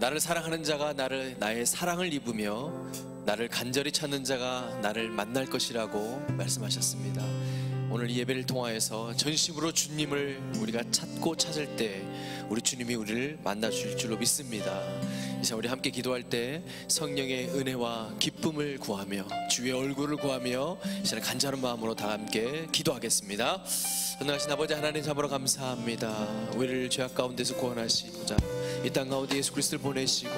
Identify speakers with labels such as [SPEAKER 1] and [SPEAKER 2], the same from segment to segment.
[SPEAKER 1] 나를 사랑하는 자가 나의 사랑을 입으며 나를 간절히 찾는 자가 나를 만날 것이라고 말씀하셨습니다. 오늘 이 예배를 통하여서 전심으로 주님을 우리가 찾고 찾을 때 우리 주님이 우리를 만나 주실 줄로 믿습니다. 이제 우리 함께 기도할 때 성령의 은혜와 기쁨을 구하며 주의 얼굴을 구하며 이제 간절한 마음으로 다 함께 기도하겠습니다. 전능하신 아버지 하나님 참으로 감사합니다. 우리를 죄악 가운데서 구원하시고자 이 땅 가운데 예수 그리스도를 보내시고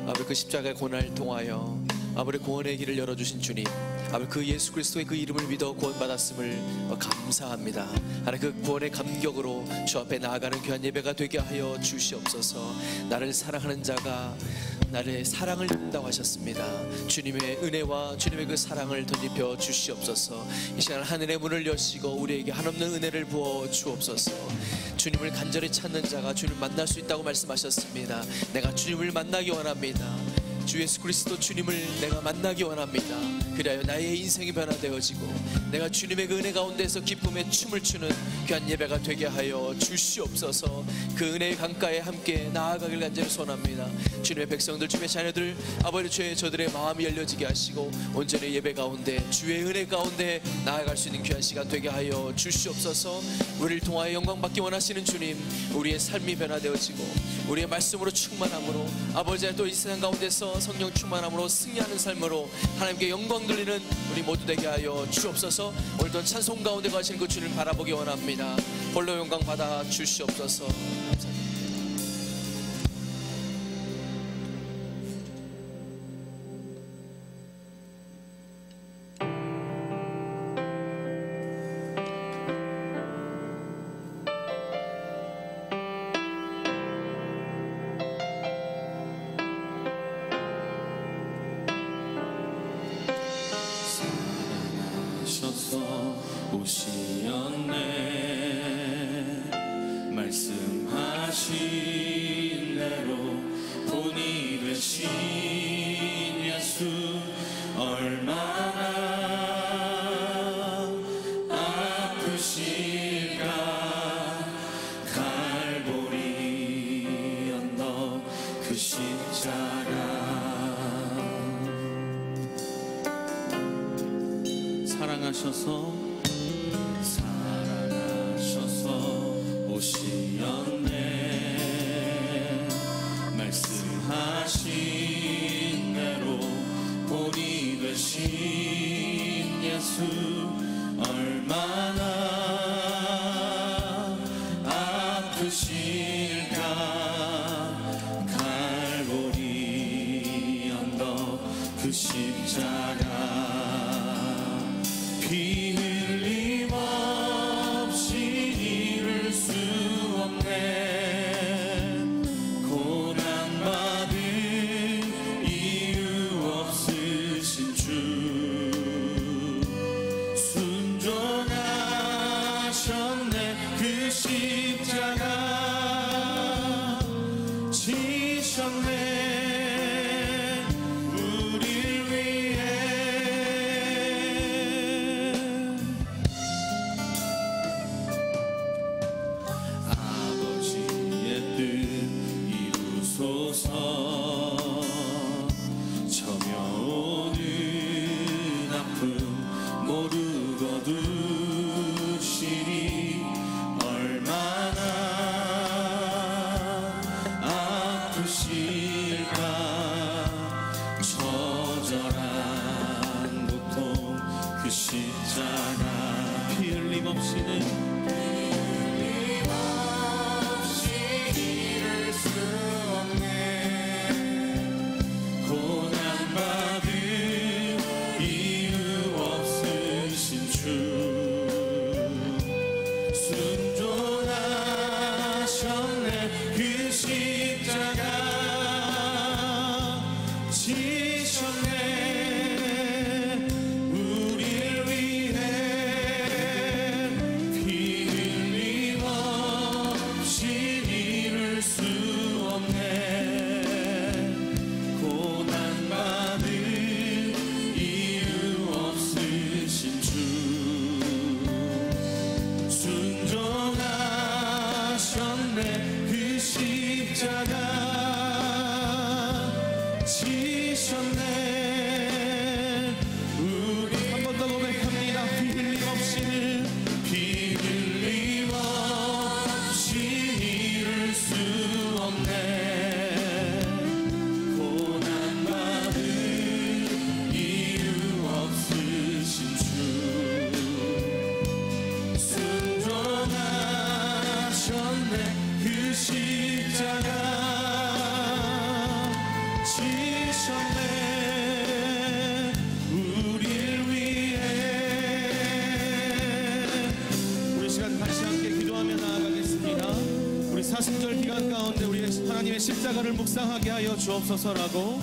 [SPEAKER 1] 아버지 그 십자가의 고난을 통하여 아버지 구원의 길을 열어주신 주님, 아버지 그 예수 그리스도의 그 이름을 믿어 구원받았음을 감사합니다. 하나님 그 구원의 감격으로 주 앞에 나아가는 귀한 예배가 되게 하여 주시옵소서. 나를 사랑하는 자가 나의 사랑을 입는다고 하셨습니다. 주님의 은혜와 주님의 그 사랑을 덧입혀 주시옵소서. 이 시간 하늘의 문을 여시고 우리에게 한없는 은혜를 부어 주옵소서. 주님을 간절히 찾는 자가 주님을 만날 수 있다고 말씀하셨습니다. 내가 주님을 만나기 원합니다. 주 예수 그리스도 주님을 내가 만나기 원합니다. 그리하여 나의 인생이 변화되어지고 내가 주님의 그 은혜 가운데서 기쁨의 춤을 추는 귀한 예배가 되게 하여 주시옵소서. 그 은혜의 강가에 함께 나아가길 간절히 소원합니다. 주님의 백성들, 주님의 자녀들, 아버지 주의 저들의 마음이 열려지게 하시고 온전히 예배 가운데 주의 은혜 가운데 나아갈 수 있는 귀한 시간 되게 하여 주시옵소서. 우리를 통하여 영광 받기 원하시는 주님, 우리의 삶이 변화되어지고 우리의 말씀으로 충만함으로 아버지 또 이 세상 가운데서 성령 충만함으로 승리하는 삶으로 하나님께 영광 돌리는 우리 모두 되게 하여 주옵소서. 오늘도 찬송 가운데 가시는 그 주님을 바라보기 원합니다. 홀로 영광 받아 주시옵소서. 감사합니다.
[SPEAKER 2] 오시었네. 말씀하신 대로 본이 되신 예수 얼마나 아프실까. 갈보리 언덕 그 십자가 사랑하셔서 오시었네. 말씀하신 대로 본이 되신 예수 얼마나 아프실까. 갈보리 언덕 그 십자가 피 흘림 없이 이룰 수 없네. 고난받을 이유 없으신 주 순종하셨네. 그 십자가 지셨네. 저며오는 아픔 모두 거두시니 얼마나 아프실까. 처절한 고통 그 십자가 피 흘림 없이는 지셨네. 우리를 위해 피 지셨네. 우리 한 번 더 고백합니다. 피 흘림 없이는 이룰 수 없네. 고난받을 이유 없으신 주 순종하셨네. 그 십자가 지셨네. 우릴 위해. 우리 시간 같이 함께 기도하며 나아가겠습니다. 우리 사순절 기간 가운데 우리 하나님의 십자가를 묵상하게 하여 주옵소서라고,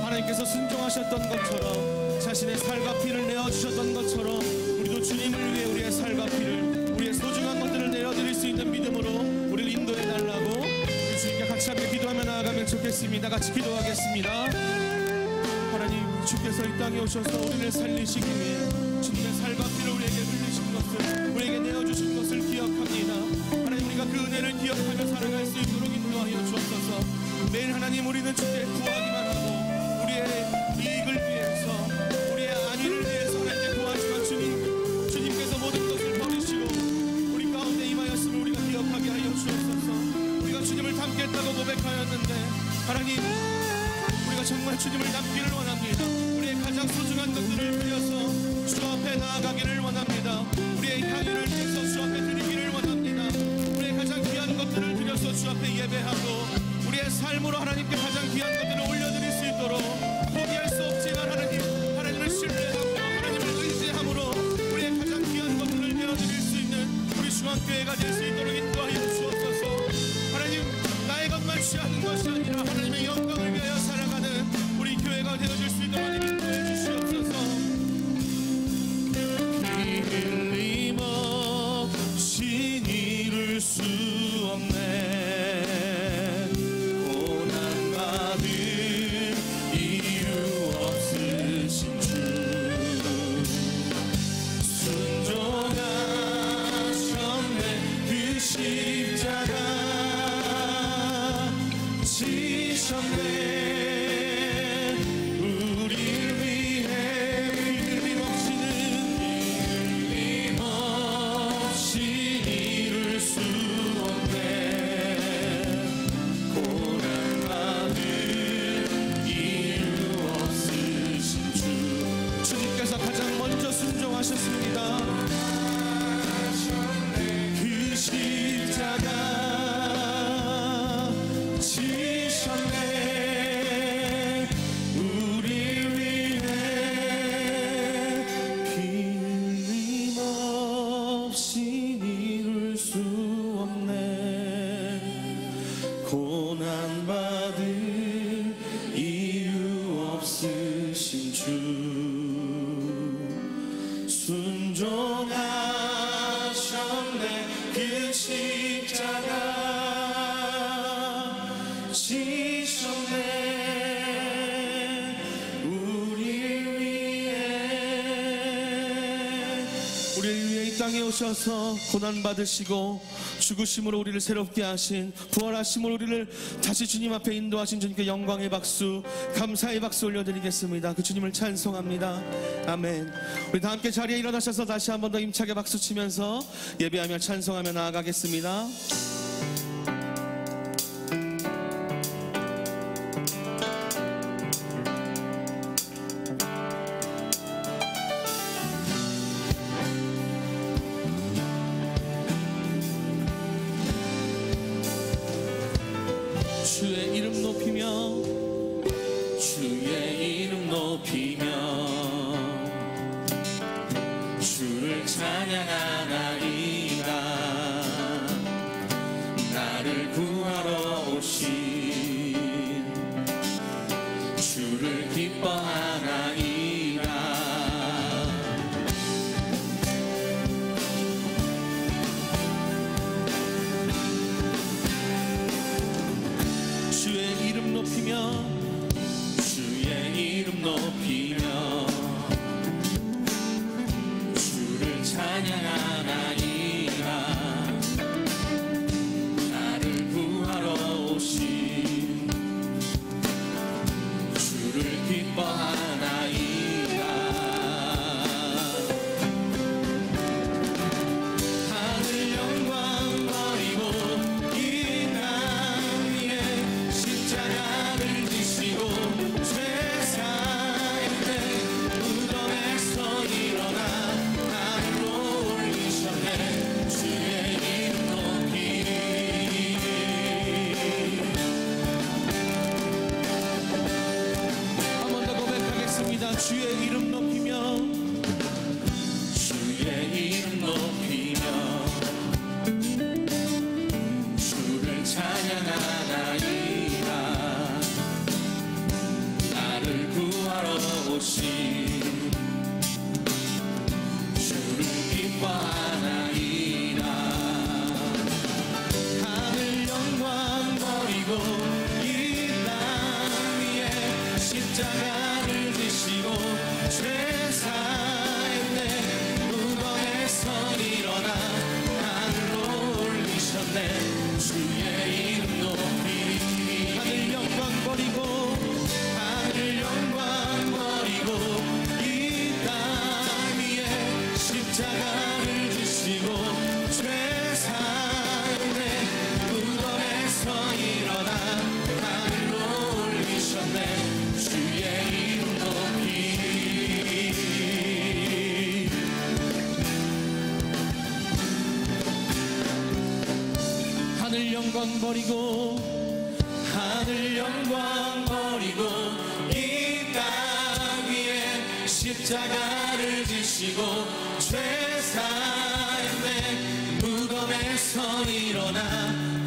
[SPEAKER 2] 하나님께서 순종하셨던 것처럼 자신의 살과 피를 내어주셨던 것처럼 우리도 주님을 위해 우리의 살과 피를, 우리의 소중한 것들을 내어드릴 수 있는 믿음으로 우리를 인도해달라고 우리 주님께 같이 함께 기도하며 나아가면 좋겠습니다. 같이 기도하겠습니다. 하나님, 주께서 이 땅에 오셔서 우리를 살리시기 위해 주님의 살과 피를 우리에게 흘리신 것을, 우리에게 내어주신 것을 기억합니다. 하나님, 우리가 그 은혜를 기억하며 살아갈 수 있도록 인도하여 주옵소서. 매일 하나님, 우리는 주께 구하기만 하고 우리의 이익을 위해서, 우리의 안위를 위해서 하나님께 구하지만 주님께서 모든 것을 버리시고 우리 가운데 임하였음을 우리가 기억하게 하여 주옵소서. 우리가 주님을 닮겠다고 고백하였는데 하나님, 우리가 정말 주님을 닮기를 원합니다. 우리의 가장 소중한 것들을 드려서 주 앞에 나아가기를 원합니다. 우리의 향유를 드려서 주 앞에 드리기를 원합니다. 우리의 가장 귀한 것들을 드려서 주 앞에 예배하고 우리의 삶으로 하나님께 가장 귀한 것들을 올려드릴 수 있도록, 포기할 수 없지만 하나님을 신뢰하고 하나님을 의지함으로 우리의 가장 귀한 것들을 내어드릴 수 있는 우리 중앙교회가 될 수 있도록 인도하여 주옵소서. 하나님, 나의 것만 취하는 것이 아니라 하나님의 영광을 위하여 살아가는 우리 교회가 되어줄 수 있도록 하나님 인도해 주시옵소서. 피 흘림 없이 이룰 수 없네. 오셔서 고난 받으시고 죽으심으로 우리를 새롭게 하신, 부활하심으로 우리를 다시 주님 앞에 인도하신 주님께 영광의 박수, 감사의 박수 올려드리겠습니다. 그 주님을 찬송합니다. 아멘. 우리 다 함께 자리에 일어나셔서 다시 한 번 더 힘차게 박수 치면서 예배하며 찬송하며 나아가겠습니다. 주의 이름 높이며 주의 이름 높이며 주를 찬양하나이다. 나를 구하러 오신 주를 기뻐하나이다. 주의 이름 높이며 주의 이름 높이며 주를 찬양하나이다. 나를 구하러 오신 주의 이름 높이며
[SPEAKER 3] 주의 이름 높이며 주를 찬양하나이다. 나를 구하러 오신 주를 기뻐하나이다. 하늘 영광 버리고 이 땅 위에 십자가를 지시고 죄 사했네. 무덤에서 일어나 하늘로 올리셨네. 주의 이름 높이
[SPEAKER 2] 하늘 영광 버리고
[SPEAKER 3] 하늘 영광 버리고 이 땅 위에 십자가를 지시고 죄 사했네. 무덤에서 일어나 하늘로 올리셨네. 주의 이름 높이
[SPEAKER 2] 하늘 영광 버리고
[SPEAKER 3] 하늘 영광 버리고 이 땅 위에 십자가를 지시고 죄 사했네. 무덤에서 일어나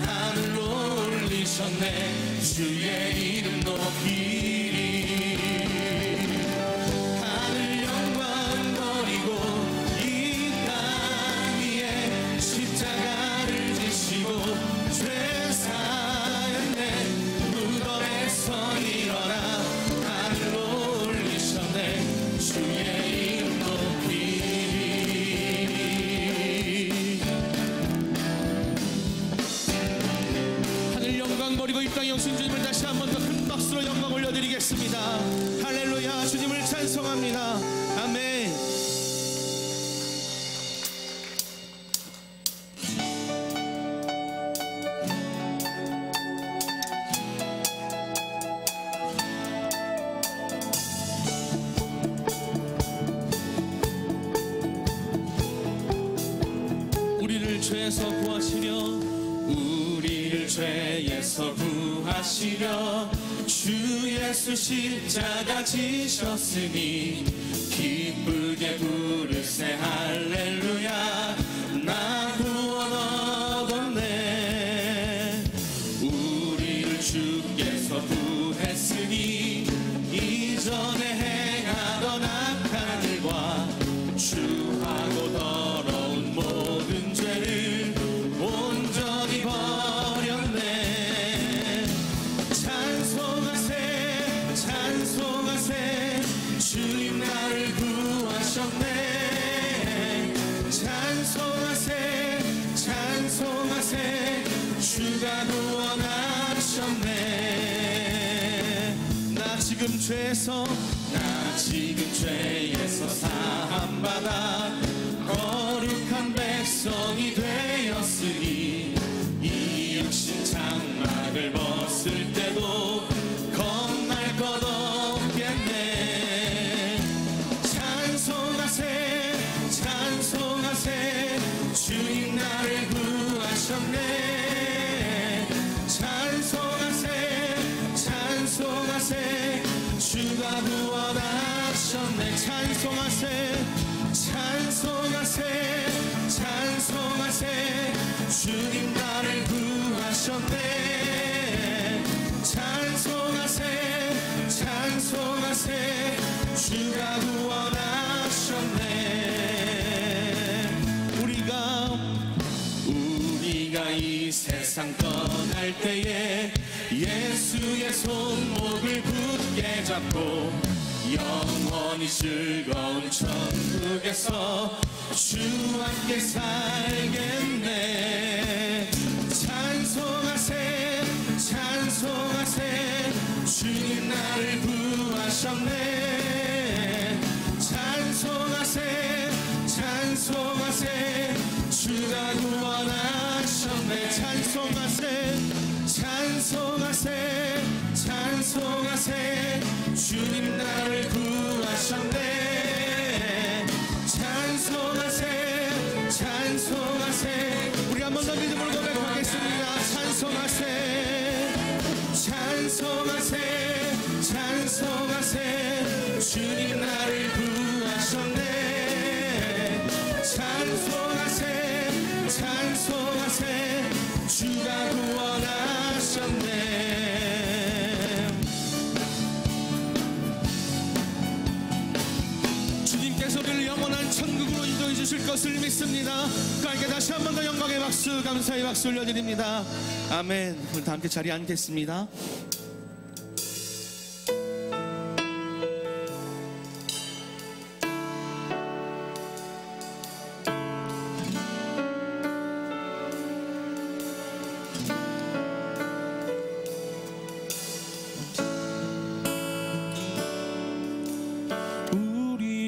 [SPEAKER 3] 하늘로 올리셨네. 주의 이름 높이리. 하늘 영광 버리고 이 땅 위에 십자가를 지시고 죄 사했네. 무덤에서 일어나 하늘로 올리셨네. 주의 이름 높이리.
[SPEAKER 2] 하늘 영광 버리고 이 땅에 오신 주님을 다시 한 번 더 큰 박수로 영광 올려드리겠습니다. 할렐루야. 주님을 찬송합니다. 아멘. 우리를 죄에서 구하시려
[SPEAKER 3] 우리를 죄에서 구하시려 주 예수 십자가 지셨으니 기쁘게 부르세 할렐루야. 나 구원 얻었네. 우리를 주께서 구했으니 이전에 행하던 악한 일과 추하고 더러운 모든 죄를 온전히 버렸네. 찬송하세 찬송하세 주님 나를 구하셨네. 찬송하세 찬송하세 주가 구원하셨네.
[SPEAKER 2] 나 지금 죄에서
[SPEAKER 3] 나 지금 죄에서 사함받아 거룩한 백성이 되었으니 이 육신 장막을 벗을 때도 겁날 것 없겠네. 찬송하세 찬송하세 주님 나를 구하셨네. 찬송하세 찬송하세 주가 구원하셨네. 찬송하세 찬송하세 찬송하세 주님 나를 구하셨네. 찬송하세 찬송하세 주가 구원하셨네. 우리가 이 세상 떠날 때에 예수의 손목을 굳게 잡고 영원히 즐거운 천국에서 주와 함께 살겠네. 찬송하세 찬송하세 주님 나를 구하셨네. 찬송하세 찬송하세 주가 구원하셨네. 찬송하세 찬송하세 찬송하세 주님 나를 구하셨네. 찬송하세 찬송하세
[SPEAKER 2] 우리 한 번 더 믿음으로 고백하겠습니다. 찬송하세
[SPEAKER 3] 찬송하세 찬송하세 주님
[SPEAKER 2] 것을 믿습니다. 그러니까 다시 한 번 더 영광의 박수, 감사의 박수 올려드립니다. 아멘. 우리 다 함께 자리에 앉겠습니다.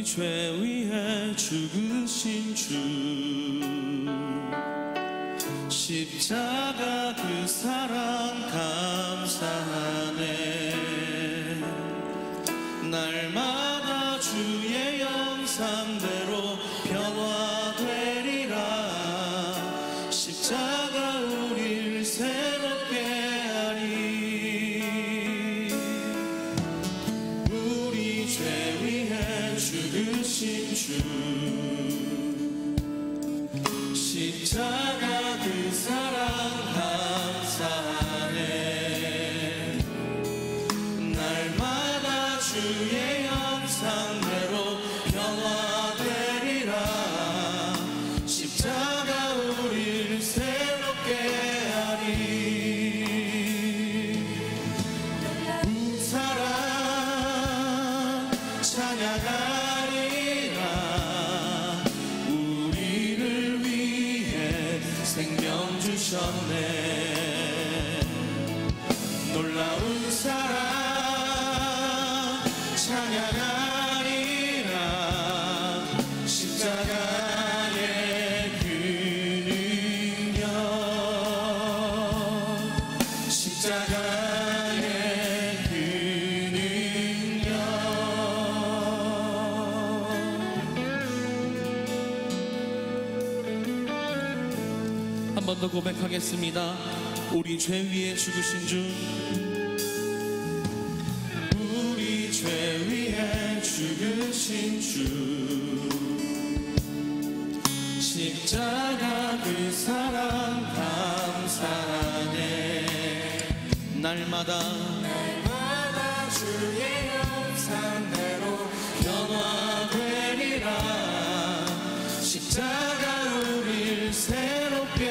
[SPEAKER 3] 죄 위해 죽으신 주 십자가 그 사랑 감사하네. 날마다 주의 형상대로 변화되리라. 십자가 우릴 새롭게 하리. 우리 죄 위해 죽으신 주 십자가 그 사랑 감사하네. 날마다 주의 형상대로 변화되리라. 십자가 우리를 새롭게 하리. 그 사랑 찬양하리라. 우리를 위해 생명 주셨네. 놀라운 사랑 찬양하리라. 십자가의 그 능력, 십자가의 그 능력. 한 번 더 고백하겠습니다. 우리 죄 위에 죽으신 주, 우리 죄 위에 죽으신 주 십자가 그 사랑 감사하네. 날마다 주의 형상대로 변화되리라. 십자가 우릴 새롭게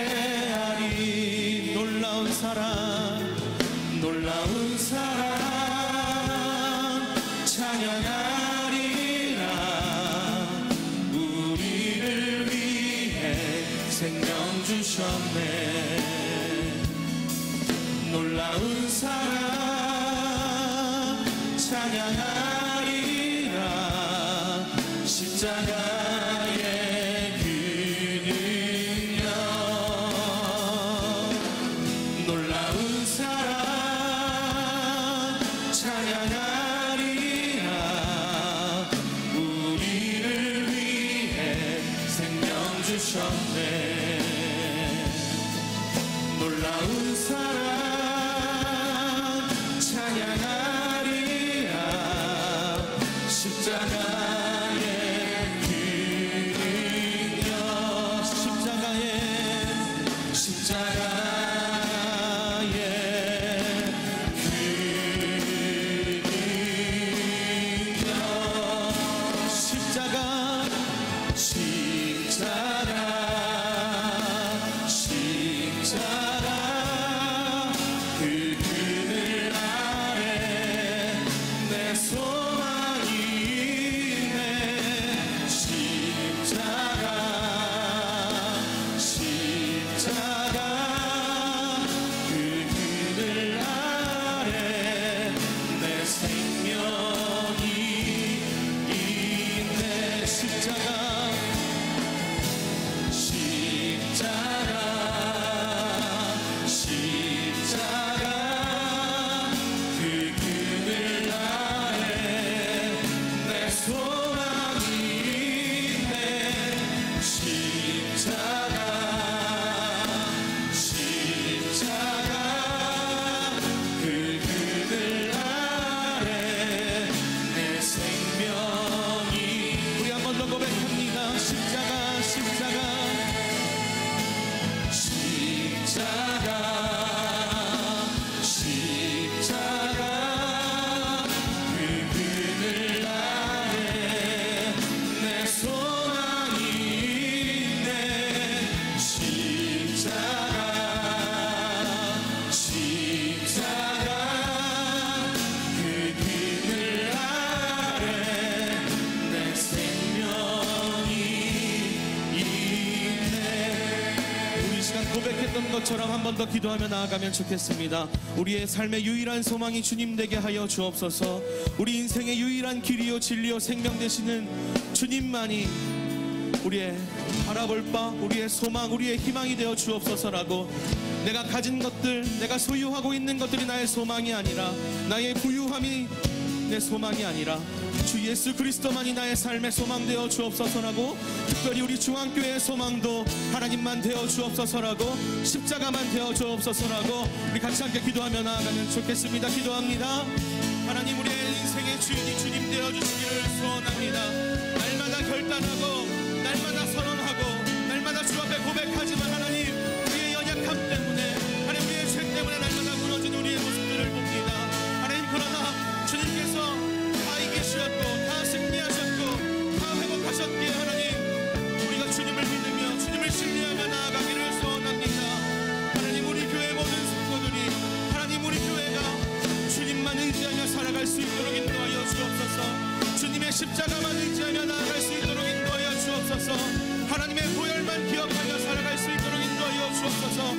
[SPEAKER 3] 하리. 놀라운 사랑, 놀라운 사랑 찬양하리라. 우리를 위해 생명 주셨네. 놀라운 사랑 찬양하리라. 십자가의 그 능력, 놀라운 사랑 찬양하리라. 우리를 위해 생명 주셨네. 놀라운 사랑 찬양하리라. 십자가의 그 능력, 십자가의 그 능력. 십자가 그 그늘 아래 내 소망이
[SPEAKER 2] 고백했던 것처럼 한 번 더 기도하며 나아가면 좋겠습니다. 우리의 삶의 유일한 소망이 주님 되게 하여 주옵소서. 우리 인생의 유일한 길이요 진리요 생명 되시는 주님만이 우리의 바라볼 바, 우리의 소망, 우리의 희망이 되어 주옵소서라고, 내가 가진 것들, 내가 소유하고 있는 것들이 나의 소망이 아니라, 나의 부유함이 내 소망이 아니라 주 예수 그리스도만이 나의 삶의 소망 되어 주옵소서라고, 특별히 우리 중앙교회의 소망도 하나님만 되어 주옵소서라고, 십자가만 되어 주옵소서라고 우리 같이 함께 기도하며 나아가면 좋겠습니다. 기도합니다. 하나님, 우리의 인생의 주인이 주님 되어 주시기를 소원합니다. 날마다 결단하고 날마다 선언하고 날마다 주 앞에 고백하지만 하나님, 우리의 연약함 때문에, 하나님 우리의 죄 때문에 날마다 무너진 우리의 모습들을 봅니다. 하나님, 그러나 주님께서 다 이기셨고 다 승리하셨고 다 회복하셨기에 하나님, 우리가 주님을 믿으며 주님을 신뢰하며 나아가기를 소원합니다. 하나님, 우리 교회 모든 성도들이 하나님, 우리 교회가 주님만 의지하며 살아갈 수 있도록 인도하여 주옵소서. 주님의 십자가만 의지하며 나아갈 수 있도록 인도하여 주옵소서. 하나님의 보혈만 기억하며 살아갈 수 있도록 인도하여 주옵소서.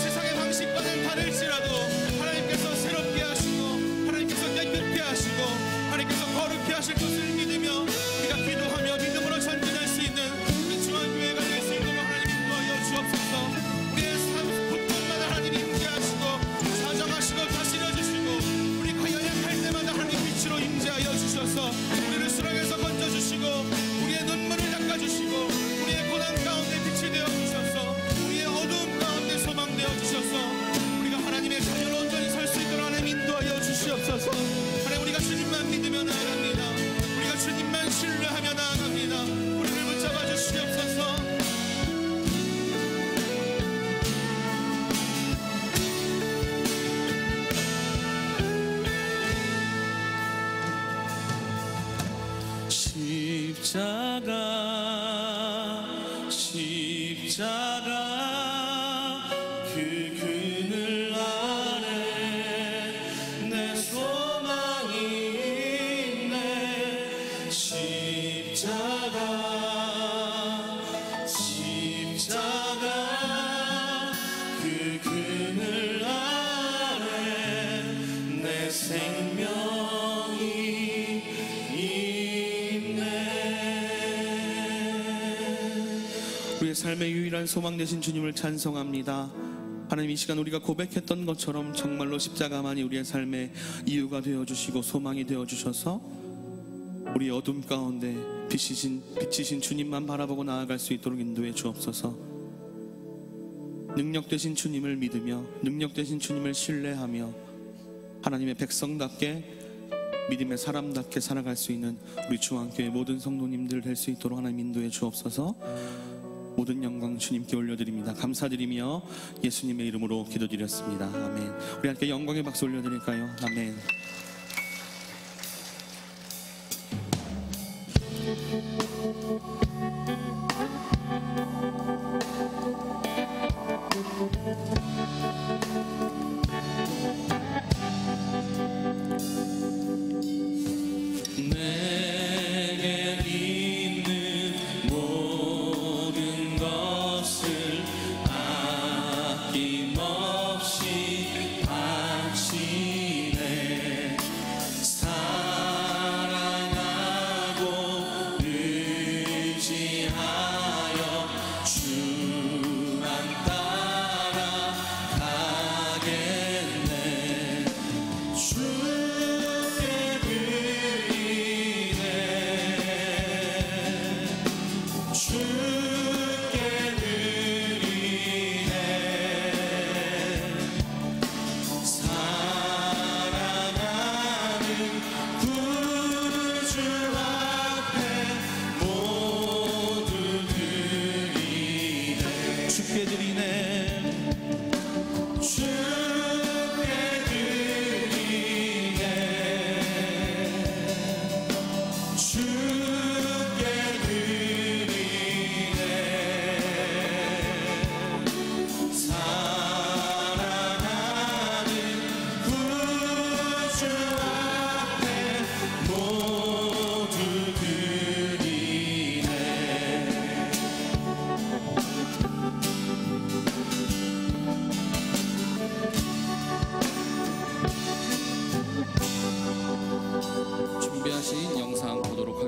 [SPEAKER 2] 세상의 방식과는 다를지라도 하나님께서 새롭게 하시고 하나님께서 깨끗게 하시고 하나님께서 거룩게 하실 것을 믿으며 우리가 기도하며 믿음으로 전진할 수 있는 우리 중앙교회가 될 수 있도록 하나님 인도하여 주옵소서. 우리의 삶 곳곳마다 하나님 임재하시고 사정하시고 다스려주시고, 우리가 연약할 때마다 하나님 빛으로 임재하여 주셔서 우리를 수렁에서 건져주시고 우리의 눈물을 닦아주시고 우리의 고난 가운데 빛이 되어주셔서 우리의 어두움 가운데 소망 되어주셔서 우리가 하나님의 자녀로 온전히 설 수 있도록 하나님 인도하여 주시옵소서. 하나님, 우리가 주님만 믿으며 나아갑니다. 우리가 주님만 신뢰하며 나아갑니다. 우리를 붙잡아 주시옵소서.
[SPEAKER 3] 십자가 그 그늘 아래 내 소망이 있네. 십자가 그 그늘 아래 내 생명이
[SPEAKER 2] 우리의 삶의 유일한 소망 되신 주님을 찬송합니다. 하나님, 이 시간 우리가 고백했던 것처럼 정말로 십자가만이 우리의 삶의 이유가 되어주시고 소망이 되어주셔서 우리의 어둠 가운데 빛이신 주님만 바라보고 나아갈 수 있도록 인도해 주옵소서. 능력 되신 주님을 믿으며 능력 되신 주님을 신뢰하며 하나님의 백성답게 믿음의 사람답게 살아갈 수 있는 우리 중앙교회 모든 성도님들 될 수 있도록 하나님 인도해 주옵소서. 모든 영광 주님께 올려드립니다. 감사드리며 예수님의 이름으로 기도드렸습니다. 아멘. 우리 함께 영광의 박수 올려드릴까요? 아멘.
[SPEAKER 3] 아낌없이 바치네.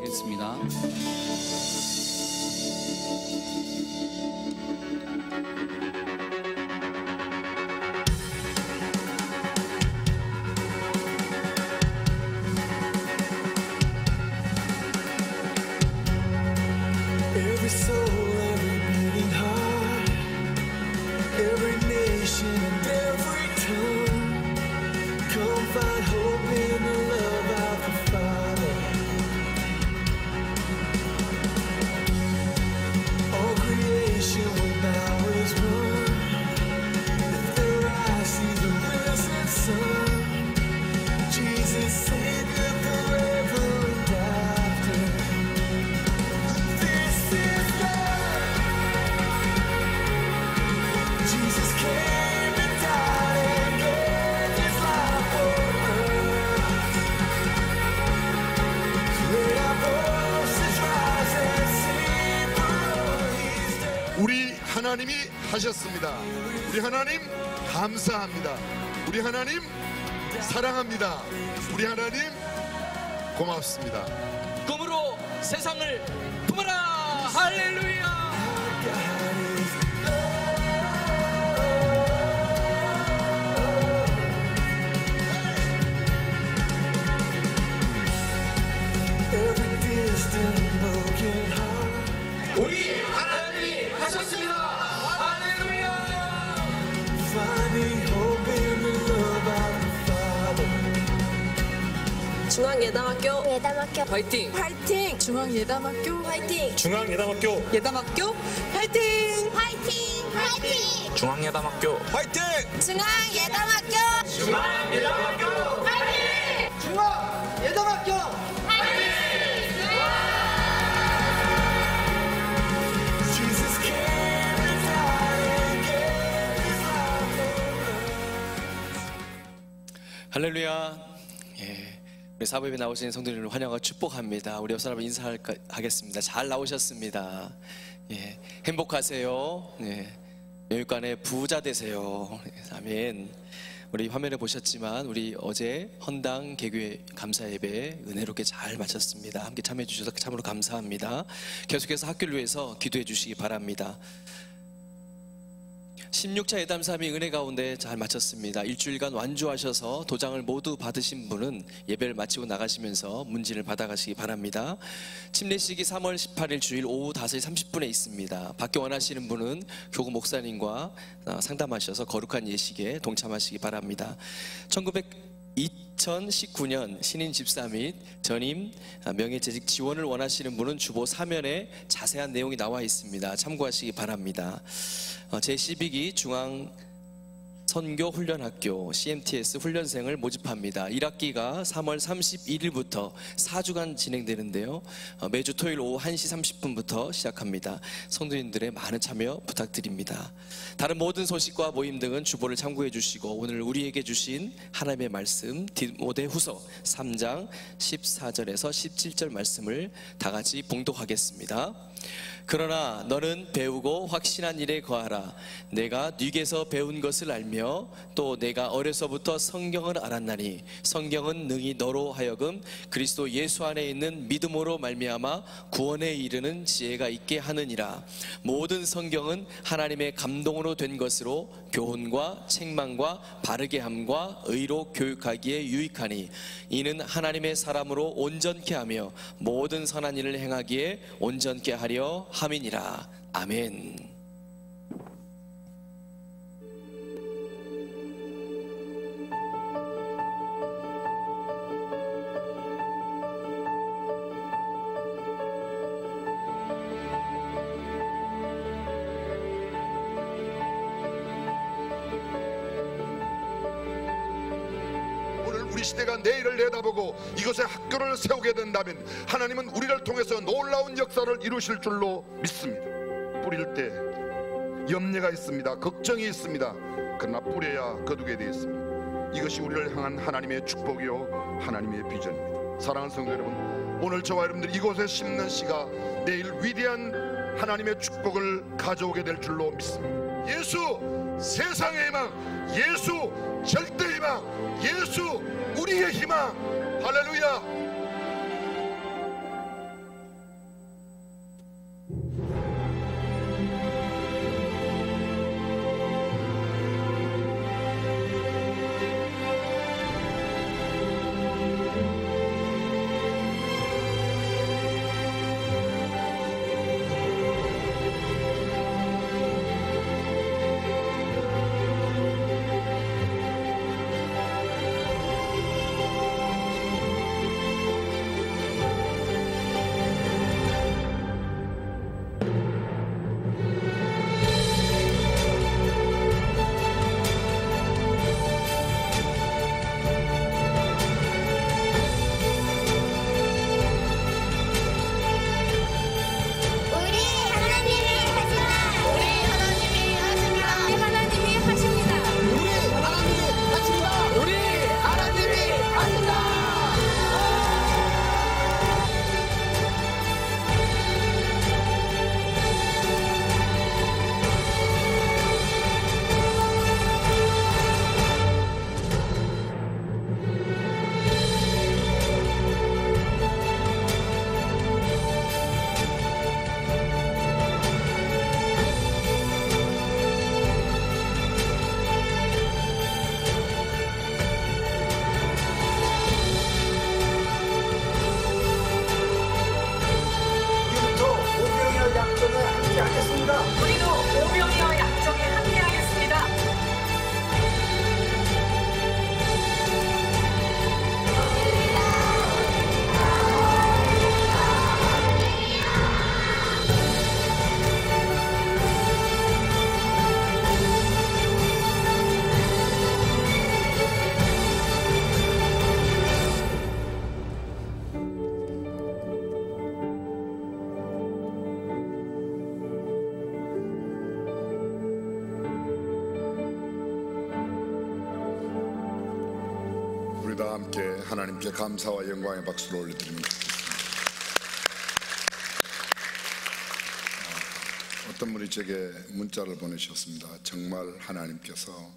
[SPEAKER 3] 하겠습니다.
[SPEAKER 4] Every soul, every beating heart, every nation and every tongue, come find hope in the love of the Father. All creation will bow its one. If their eyes see the risen sun, Jesus Savior forever and after. This is love. Jesus came and died and gave His life for us. Let our voices rise and sing for all He's done.
[SPEAKER 5] 우리 하나님이 하셨습니다. 우리 하나님 감사합니다. 우리 하나님 사랑합니다. 우리 하나님 고맙습니다.
[SPEAKER 1] 꿈으로 세상을 품어라. 할렐루야.
[SPEAKER 4] Every distant broken heart,
[SPEAKER 1] 우리 하나님이 하셨습니다. 할렐루야.
[SPEAKER 4] finding hope in the love of the Father.
[SPEAKER 6] 중앙예담학교 화이팅! 화이팅! 중앙예담학교 화이팅!
[SPEAKER 7] 중앙예담학교
[SPEAKER 6] 예담학교 화이팅! 화이팅! 화이팅!
[SPEAKER 7] 중앙예담학교 화이팅!
[SPEAKER 6] 중앙예담학교
[SPEAKER 4] Jesus came and died and gave His life for us.
[SPEAKER 1] 할렐루야. 예, 우리 사부에 나오신 성도님을 환영하고 축복합니다. 우리 옆 사람 인사하겠습니다. 잘 나오셨습니다. 예, 행복하세요. 예, 여유간에 부자 되세요. 아멘. 우리 화면에 보셨지만 우리 어제 헌당 개교회 감사 예배 은혜롭게 잘 마쳤습니다. 함께 참여해 주셔서 참으로 감사합니다. 계속해서 학교를 위해서 기도해 주시기 바랍니다. 16차 예담삼위 은혜 가운데 잘 마쳤습니다. 일주일간 완주하셔서 도장을 모두 받으신 분은 예배를 마치고 나가시면서 문진을 받아가시기 바랍니다. 침례식이 3월 18일 주일 오후 5시 30분에 있습니다. 받기 원하시는 분은 교구 목사님과 상담하셔서 거룩한 예식에 동참하시기 바랍니다. 2019년 신인 집사 및 전임 명예재직 지원을 원하시는 분은 주보 사면에 자세한 내용이 나와 있습니다. 참고하시기 바랍니다. 제12기 중앙 선교훈련학교 CMTS 훈련생을 모집합니다. 1학기가 3월 31일부터 4주간 진행되는데요. 매주 토요일 오후 1시 30분부터 시작합니다. 성도님들의 많은 참여 부탁드립니다. 다른 모든 소식과 모임 등은 주보를 참고해 주시고 오늘 우리에게 주신 하나님의 말씀 디모데후서 3장 14절에서 17절 말씀을 다 같이 봉독하겠습니다. 그러나 너는 배우고 확신한 일에 거하라. 내가 네게서 배운 것을 알며 또 내가 어려서부터 성경을 알았나니 성경은 능히 너로 하여금 그리스도 예수 안에 있는 믿음으로 말미암아 구원에 이르는 지혜가 있게 하느니라. 모든 성경은 하나님의 감동으로 된 것으로 교훈과 책망과 바르게 함과 의로 교육하기에 유익하니 이는 하나님의 사람으로 온전케 하며 모든 선한 일을 행하기에 온전케 하려 함이니라. 아멘.
[SPEAKER 5] 우리 시대가 내일을 내다보고 이곳에 학교를 세우게 된다면 하나님은 우리를 통해서 놀라운 역사를 이루실 줄로 믿습니다. 뿌릴 때 염려가 있습니다. 걱정이 있습니다. 그러나 뿌려야 거두게 되어 있습니다. 이것이 우리를 향한 하나님의 축복이요 하나님의 비전입니다. 사랑하는 성도 여러분, 오늘 저와 여러분들 이곳에 심는 씨가 내일 위대한 하나님의 축복을 가져오게 될 줄로 믿습니다. 예수 세상의 희망, 예수 절대 희망, 예수 우리의 희망. 할렐루야. 하나님께 감사와 영광의 박수를 올려드리면 좋겠습니다. 어떤 분이 제게 문자를 보내셨습니다. 정말 하나님께서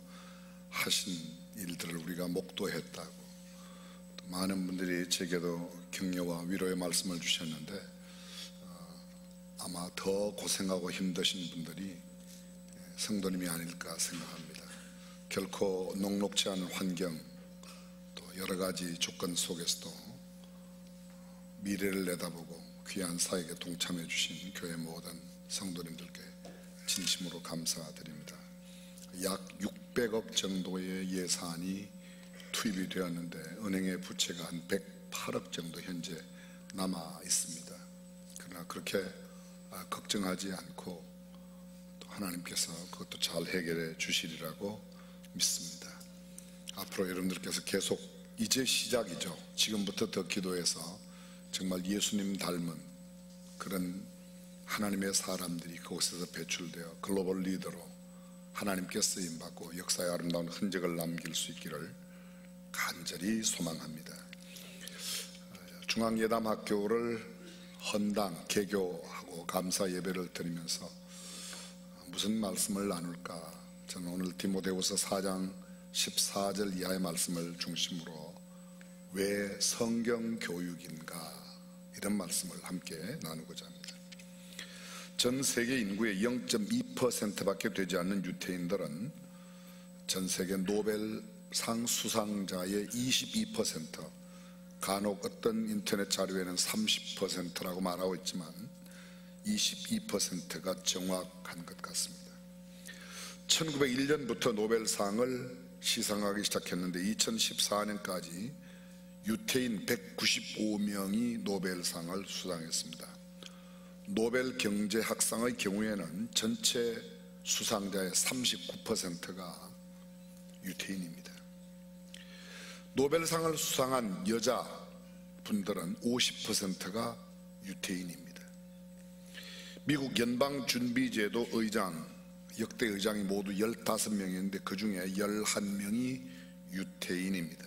[SPEAKER 5] 하신 일들을 우리가 목도했다고. 또 많은 분들이 제게도 격려와 위로의 말씀을 주셨는데 아마 더 고생하고 힘드신 분들이 성도님이 아닐까 생각합니다. 결코 녹록지 않은 환경, 또 여러 가지 조건 속에서도 미래를 내다보고 귀한 사역에 동참해 주신 교회 모든 성도님들께 진심으로 감사드립니다. 약 600억 정도의 예산이 투입이 되었는데 은행의 부채가 한 108억 정도 현재 남아 있습니다. 그러나 그렇게 걱정하지 않고 또 하나님께서 그것도 잘 해결해 주시리라고 믿습니다. 앞으로 여러분들께서 계속, 이제 시작이죠. 지금부터 더 기도해서 정말 예수님 닮은 그런 하나님의 사람들이 그곳에서 배출되어 글로벌 리더로 하나님께 쓰임받고 역사의 아름다운 흔적을 남길 수 있기를 간절히 소망합니다. 중앙예담학교를 헌당, 개교하고 감사 예배를 드리면서 무슨 말씀을 나눌까? 저는 오늘 디모데후서 4장 14절 이하의 말씀을 중심으로 왜 성경 교육인가, 이런 말씀을 함께 나누고자 합니다. 전 세계 인구의 0.2%밖에 되지 않는 유태인들은 전 세계 노벨상 수상자의 22%, 간혹 어떤 인터넷 자료에는 30%라고 말하고 있지만 22%가 정확한 것 같습니다. 1901년부터 노벨상을 시상하기 시작했는데 2014년까지 유태인 195명이 노벨상을 수상했습니다. 노벨 경제학상의 경우에는 전체 수상자의 39%가 유태인입니다. 노벨상을 수상한 여자분들은 50%가 유태인입니다. 미국 연방준비제도 의장, 역대 의장이 모두 15명이었는데 그 중에 11명이 유태인입니다.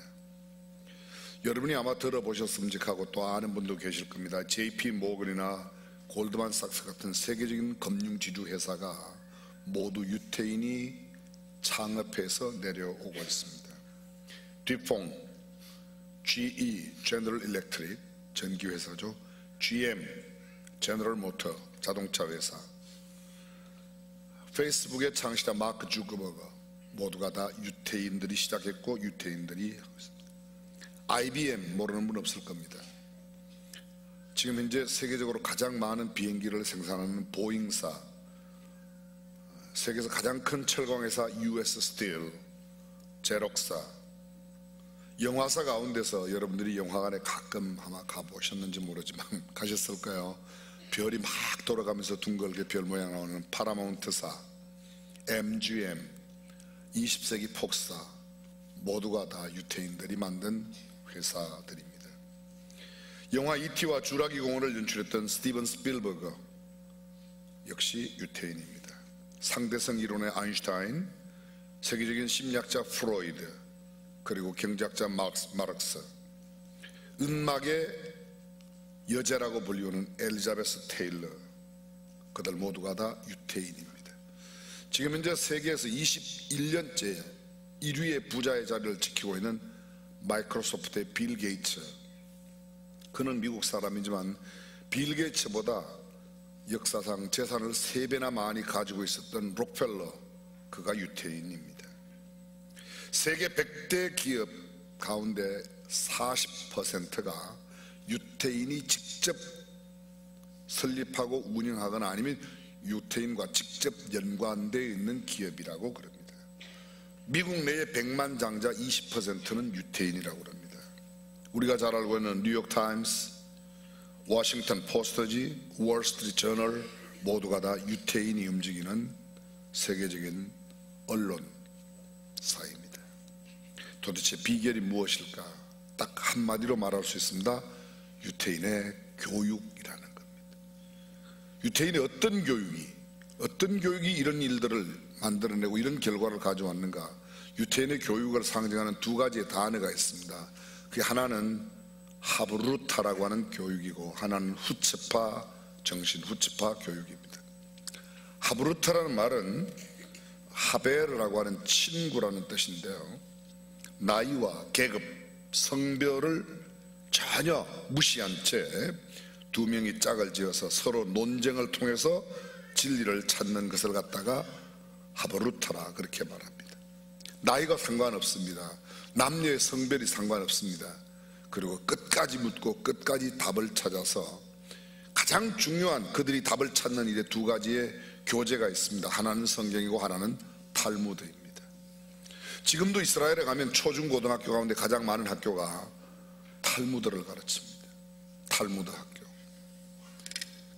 [SPEAKER 5] 여러분이 아마 들어보셨음직하고 또 아는 분도 계실 겁니다. JP 모건이나 골드만삭스 같은 세계적인 금융지주 회사가 모두 유태인이 창업해서 내려오고 있습니다. 듀퐁, GE, 제너럴 일렉트릭, 전기회사죠. GM, 제너럴 모터, 자동차 회사, 페이스북의 창시자 마크 주커버거, 모두가 다 유태인들이 시작했고 유태인들이 하고 있습니다. IBM 모르는 분 없을 겁니다. 지금 현재 세계적으로 가장 많은 비행기를 생산하는 보잉사, 세계에서 가장 큰 철강회사 US 스틸, 제록사, 영화사 가운데서 여러분들이 영화관에 가끔 아마 가보셨는지 모르지만 가셨을까요? 별이 막 돌아가면서 둥글게 별 모양 나오는 파라마운트사, MGM, 20세기 폭사, 모두가 다 유태인들이 만든 회사들입니다. 영화 E.T.와 주라기 공원을 연출했던 스티븐 스필버거 역시 유태인입니다. 상대성 이론의 아인슈타인, 세계적인 심리학자 프로이드, 그리고 경제학자 마르크스, 음악의 여제라고 불리우는 엘리자베스 테일러, 그들 모두가 다 유태인입니다. 지금 현재 세계에서 21년째 1위의 부자의 자리를 지키고 있는 마이크로소프트의 빌 게이츠, 그는 미국 사람이지만 빌 게이츠보다 역사상 재산을 3배나 많이 가지고 있었던 록펠러, 그가 유태인입니다. 세계 100대 기업 가운데 40%가 유태인이 직접 설립하고 운영하거나 아니면 유태인과 직접 연관되어 있는 기업이라고 그럽니다. 미국 내의 100만 장자 20%는 유태인이라고 그럽니다. 우리가 잘 알고 있는 뉴욕타임스, 워싱턴 포스트지, 월스트리트 저널 모두가 다 유태인이 움직이는 세계적인 언론사입니다. 도대체 비결이 무엇일까? 딱 한마디로 말할 수 있습니다. 유태인의 교육이라는 겁니다. 유태인의 어떤 교육이 이런 일들을 만들어내고 이런 결과를 가져왔는가? 유태인의 교육을 상징하는 두 가지의 단어가 있습니다. 그 하나는 하브루타라고 하는 교육이고 하나는 후츠파 정신, 후츠파 교육입니다. 하브루타라는 말은 하베르라고 하는 친구라는 뜻인데요, 나이와 계급, 성별을 전혀 무시한 채 두 명이 짝을 지어서 서로 논쟁을 통해서 진리를 찾는 것을 갖다가 하브루타라 그렇게 말합니다. 나이가 상관없습니다. 남녀의 성별이 상관없습니다. 그리고 끝까지 묻고 끝까지 답을 찾아서 가장 중요한 그들이 답을 찾는 일에 두 가지의 교재가 있습니다. 하나는 성경이고 하나는 탈무드입니다. 지금도 이스라엘에 가면 초중고등학교 가운데 가장 많은 학교가 탈무드를 가르칩니다. 탈무드 학교.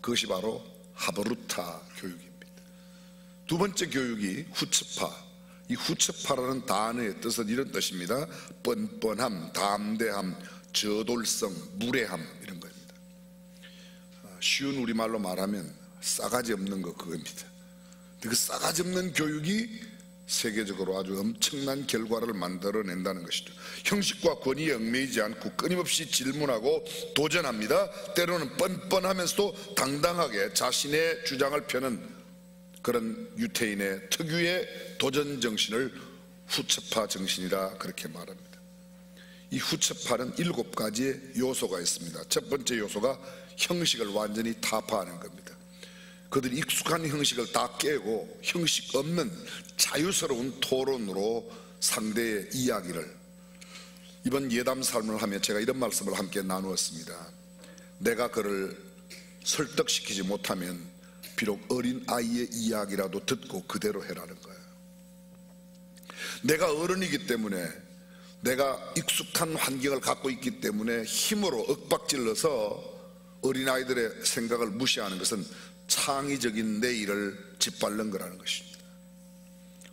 [SPEAKER 5] 그것이 바로 하브루타 교육입니다. 두 번째 교육이 후츠파. 이 후츠파라는 단어의 뜻은 이런 뜻입니다. 뻔뻔함, 담대함, 저돌성, 무례함, 이런 겁니다. 쉬운 우리말로 말하면 싸가지 없는 거, 그겁니다. 그 싸가지 없는 교육이 세계적으로 아주 엄청난 결과를 만들어낸다는 것이죠. 형식과 권위에 얽매이지 않고 끊임없이 질문하고 도전합니다. 때로는 뻔뻔하면서도 당당하게 자신의 주장을 펴는 그런 유태인의 특유의 도전 정신을 후츠파 정신이라 그렇게 말합니다. 이 후츠파는 7가지의 요소가 있습니다. 첫 번째 요소가 형식을 완전히 타파하는 겁니다. 그들이 익숙한 형식을 다 깨고 형식 없는 자유스러운 토론으로 상대의 이야기를, 이번 예담 삶을 하며 제가 이런 말씀을 함께 나누었습니다. 내가 그를 설득시키지 못하면 비록 어린 아이의 이야기라도 듣고 그대로 해라는 거예요. 내가 어른이기 때문에, 내가 익숙한 환경을 갖고 있기 때문에 힘으로 윽박질러서 어린아이들의 생각을 무시하는 것은 창의적인 내일을 짓밟는 거라는 것입니다.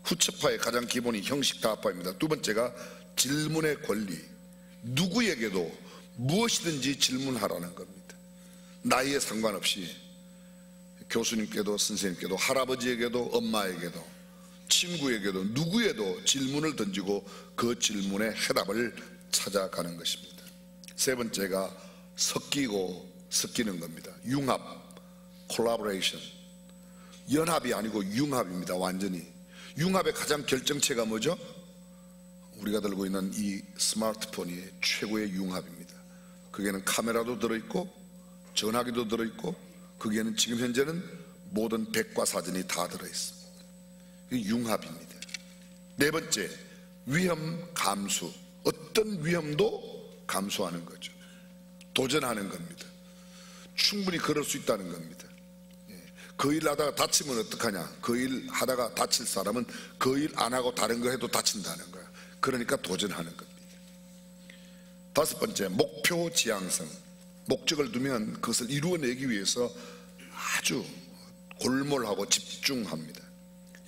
[SPEAKER 5] 후츠파의 가장 기본이 형식 타파입니다. 두 번째가 질문의 권리. 누구에게도 무엇이든지 질문하라는 겁니다. 나이에 상관없이 교수님께도 선생님께도 할아버지에게도 엄마에게도 친구에게도 누구에도 질문을 던지고 그 질문의 해답을 찾아가는 것입니다. 세 번째가 섞이는 겁니다. 융합, 콜라보레이션. 연합이 아니고 융합입니다. 완전히. 융합의 가장 결정체가 뭐죠? 우리가 들고 있는 이 스마트폰이 최고의 융합입니다. 거기에는 카메라도 들어있고 전화기도 들어있고 거기에는 지금 현재는 모든 백과사전이 다 들어있습니다. 융합입니다. 네 번째, 위험 감수. 어떤 위험도 감수하는 거죠. 도전하는 겁니다. 충분히 그럴 수 있다는 겁니다. 그 일 하다가 다치면 어떡하냐. 그 일 하다가 다칠 사람은 그 일 안 하고 다른 거 해도 다친다는 거야. 그러니까 도전하는 겁니다. 다섯 번째, 목표 지향성. 목적을 두면 그것을 이루어내기 위해서 아주 골몰하고 집중합니다.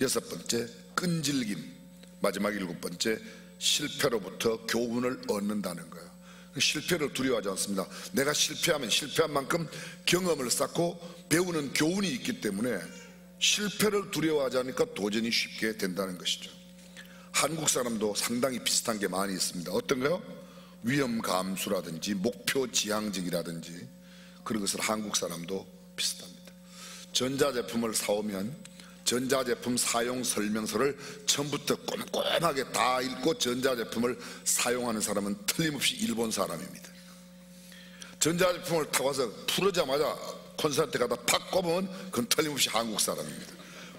[SPEAKER 5] 여섯 번째, 끈질김. 마지막 일곱 번째, 실패로부터 교훈을 얻는다는 거예요. 실패를 두려워하지 않습니다. 내가 실패하면 실패한 만큼 경험을 쌓고 배우는 교훈이 있기 때문에 실패를 두려워하지 않으니까 도전이 쉽게 된다는 것이죠. 한국 사람도 상당히 비슷한 게 많이 있습니다. 어떤가요? 위험 감수라든지 목표 지향적이라든지 그런 것을 한국 사람도 비슷합니다. 전자제품을 사오면 전자제품 사용 설명서를 처음부터 꼼꼼하게 다 읽고 전자제품을 사용하는 사람은 틀림없이 일본 사람입니다. 전자제품을 타고 와서 풀어자마자 콘센트 가다 팍 꼽으면 그건 틀림없이 한국 사람입니다.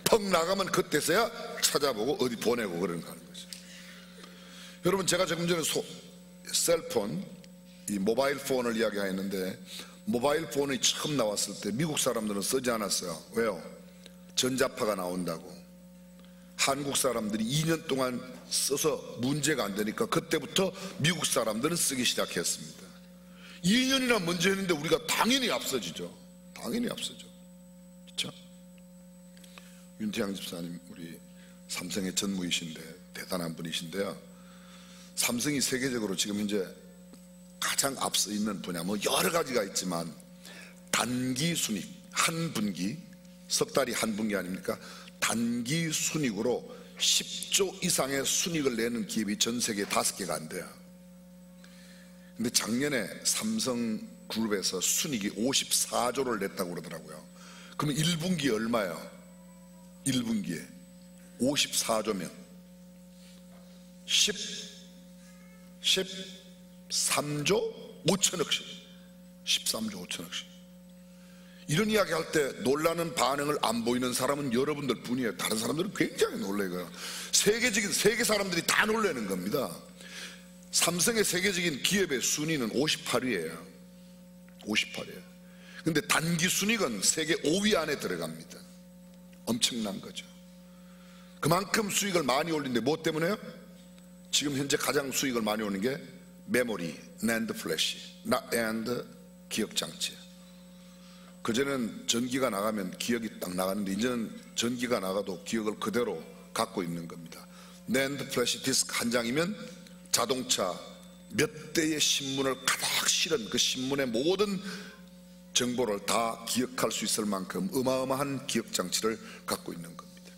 [SPEAKER 5] 퍽 나가면 그때서야 찾아보고 어디 보내고 그러는 거죠. 여러분, 제가 조금 전에 셀폰, 이 모바일 폰을 이야기했는데 모바일 폰이 처음 나왔을 때 미국 사람들은 쓰지 않았어요. 왜요? 전자파가 나온다고. 한국 사람들이 2년 동안 써서 문제가 안 되니까 그때부터 미국 사람들은 쓰기 시작했습니다. 2년이나 먼저 했는데 우리가 당연히 앞서지죠. 당연히 앞서죠. 그렇죠? 윤태양 집사님, 우리 삼성의 전무이신데 대단한 분이신데요. 삼성이 세계적으로 지금 현재 가장 앞서 있는 분야, 뭐 여러 가지가 있지만 단기 순익, 한 분기, 석 달이 한 분기 아닙니까? 단기 순익으로 10조 이상의 순익을 내는 기업이 전 세계에 5개가 안 돼요. 근데 작년에 삼성그룹에서 순이익이 54조를 냈다고 그러더라고요. 그러면 1분기에 얼마예요? 1분기에 54조면 13조 5천억씩, 13조 5천억씩. 이런 이야기 할 때 놀라는 반응을 안 보이는 사람은 여러분들 뿐이에요. 다른 사람들은 굉장히 놀래요. 세계 사람들이 다 놀라는 겁니다. 삼성의 세계적인 기업의 순위는 58위예요. 58위예요. 근데 단기 순위는 세계 5위 안에 들어갑니다. 엄청난 거죠. 그만큼 수익을 많이 올린데 뭐 때문에요? 지금 현재 가장 수익을 많이 오는 게 메모리, NAND 플래시, NAND 기억장치. 그전에는 전기가 나가면 기억이 딱 나갔는데 이제는 전기가 나가도 기억을 그대로 갖고 있는 겁니다. NAND 플래시 디스크 한 장이면 자동차 몇 대의 신문을 가득 실은 그 신문의 모든 정보를 다 기억할 수 있을 만큼 어마어마한 기억장치를 갖고 있는 겁니다.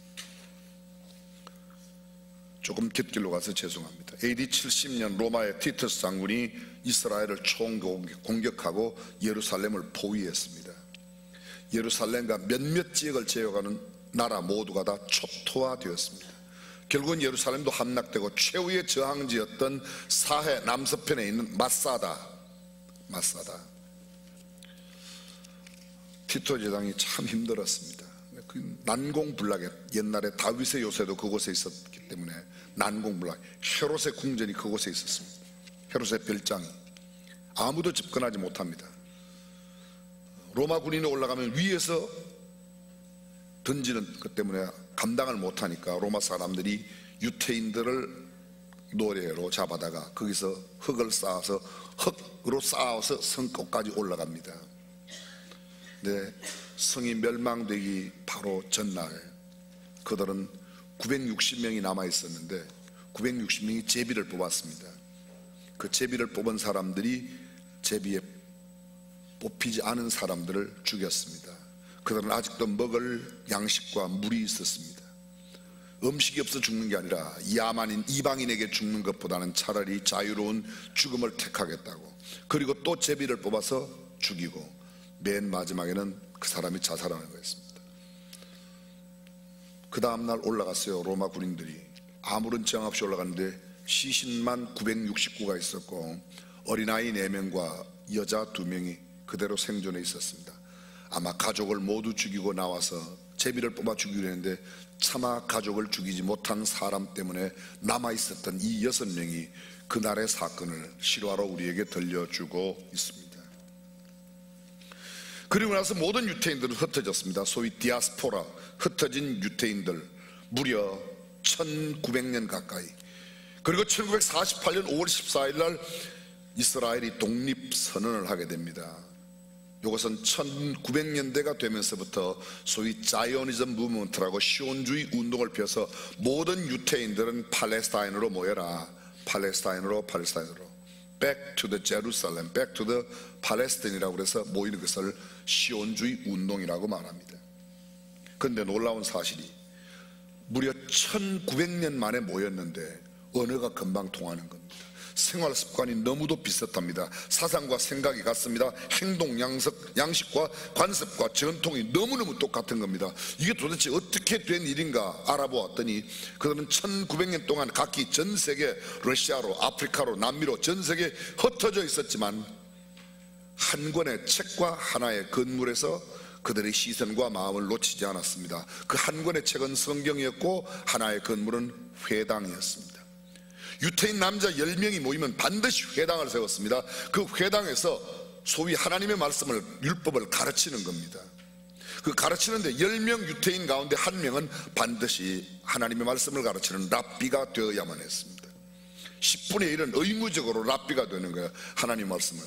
[SPEAKER 5] 조금 곁길로 가서 죄송합니다. AD 70년 로마의 티투스 장군이 이스라엘을 총공격하고 예루살렘을 포위했습니다. 예루살렘과 몇몇 지역을 제어하는 나라 모두가 다 초토화되었습니다. 결국은 예루살렘도 함락되고 최후의 저항지였던 사해 남서편에 있는 마사다, 티토 제장이 참 힘들었습니다. 그 난공불락에 옛날에 다윗의 요새도 그곳에 있었기 때문에 난공불락, 헤롯의 궁전이 그곳에 있었습니다. 헤롯의 별장이 아무도 접근하지 못합니다. 로마 군인이 올라가면 위에서 던지는 것 때문에 감당을 못하니까 로마 사람들이 유태인들을 노예로 잡아다가 거기서 흙을 쌓아서 흙으로 쌓아서 성까지 올라갑니다. 네, 성이 멸망되기 바로 전날 그들은 960명이 남아 있었는데 960명이 제비를 뽑았습니다. 그 제비를 뽑은 사람들이 제비에 뽑히지 않은 사람들을 죽였습니다. 그들은 아직도 먹을 양식과 물이 있었습니다. 음식이 없어 죽는 게 아니라 야만인 이방인에게 죽는 것보다는 차라리 자유로운 죽음을 택하겠다고. 그리고 또 제비를 뽑아서 죽이고 맨 마지막에는 그 사람이 자살하는 거였습니다. 그 다음날 올라갔어요. 로마 군인들이 아무런 정황 없이 올라갔는데 시신만 969가 있었고 어린아이 4명과 여자 2명이 그대로 생존해 있었습니다. 아마 가족을 모두 죽이고 나와서 제비를 뽑아 죽이려 했는데 차마 가족을 죽이지 못한 사람 때문에 남아있었던 이 6명이 그날의 사건을 실화로 우리에게 들려주고 있습니다. 그리고 나서 모든 유태인들은 흩어졌습니다. 소위 디아스포라, 흩어진 유태인들 무려 1900년 가까이. 그리고 1948년 5월 14일 날 이스라엘이 독립선언을 하게 됩니다. 이것은 1900년대가 되면서부터 소위 자이오니즘 무브먼트라고 시온주의 운동을 펴서 모든 유태인들은 팔레스타인으로 모여라. 팔레스타인으로 Back to the Jerusalem, Back to the Palestine이라고 그래서 모이는 것을 시온주의 운동이라고 말합니다. 그런데 놀라운 사실이 무려 1900년 만에 모였는데 언어가 금방 통하는 겁니다. 생활 습관이 너무도 비슷합니다. 사상과 생각이 같습니다. 행동 양식과 관습과 전통이 너무너무 똑같은 겁니다. 이게 도대체 어떻게 된 일인가 알아보았더니 그들은 1900년 동안 각기 전 세계 러시아로 아프리카로 남미로 전 세계에 흩어져 있었지만 한 권의 책과 하나의 건물에서 그들의 시선과 마음을 놓치지 않았습니다. 그 한 권의 책은 성경이었고 하나의 건물은 회당이었습니다. 유태인 남자 10명이 모이면 반드시 회당을 세웠습니다. 그 회당에서 소위 하나님의 말씀을 율법을 가르치는 겁니다. 그 가르치는데 10명 유태인 가운데 1명은 반드시 하나님의 말씀을 가르치는 랍비가 되어야만 했습니다. 10분의 1은 의무적으로 랍비가 되는 거예요. 하나님 말씀을.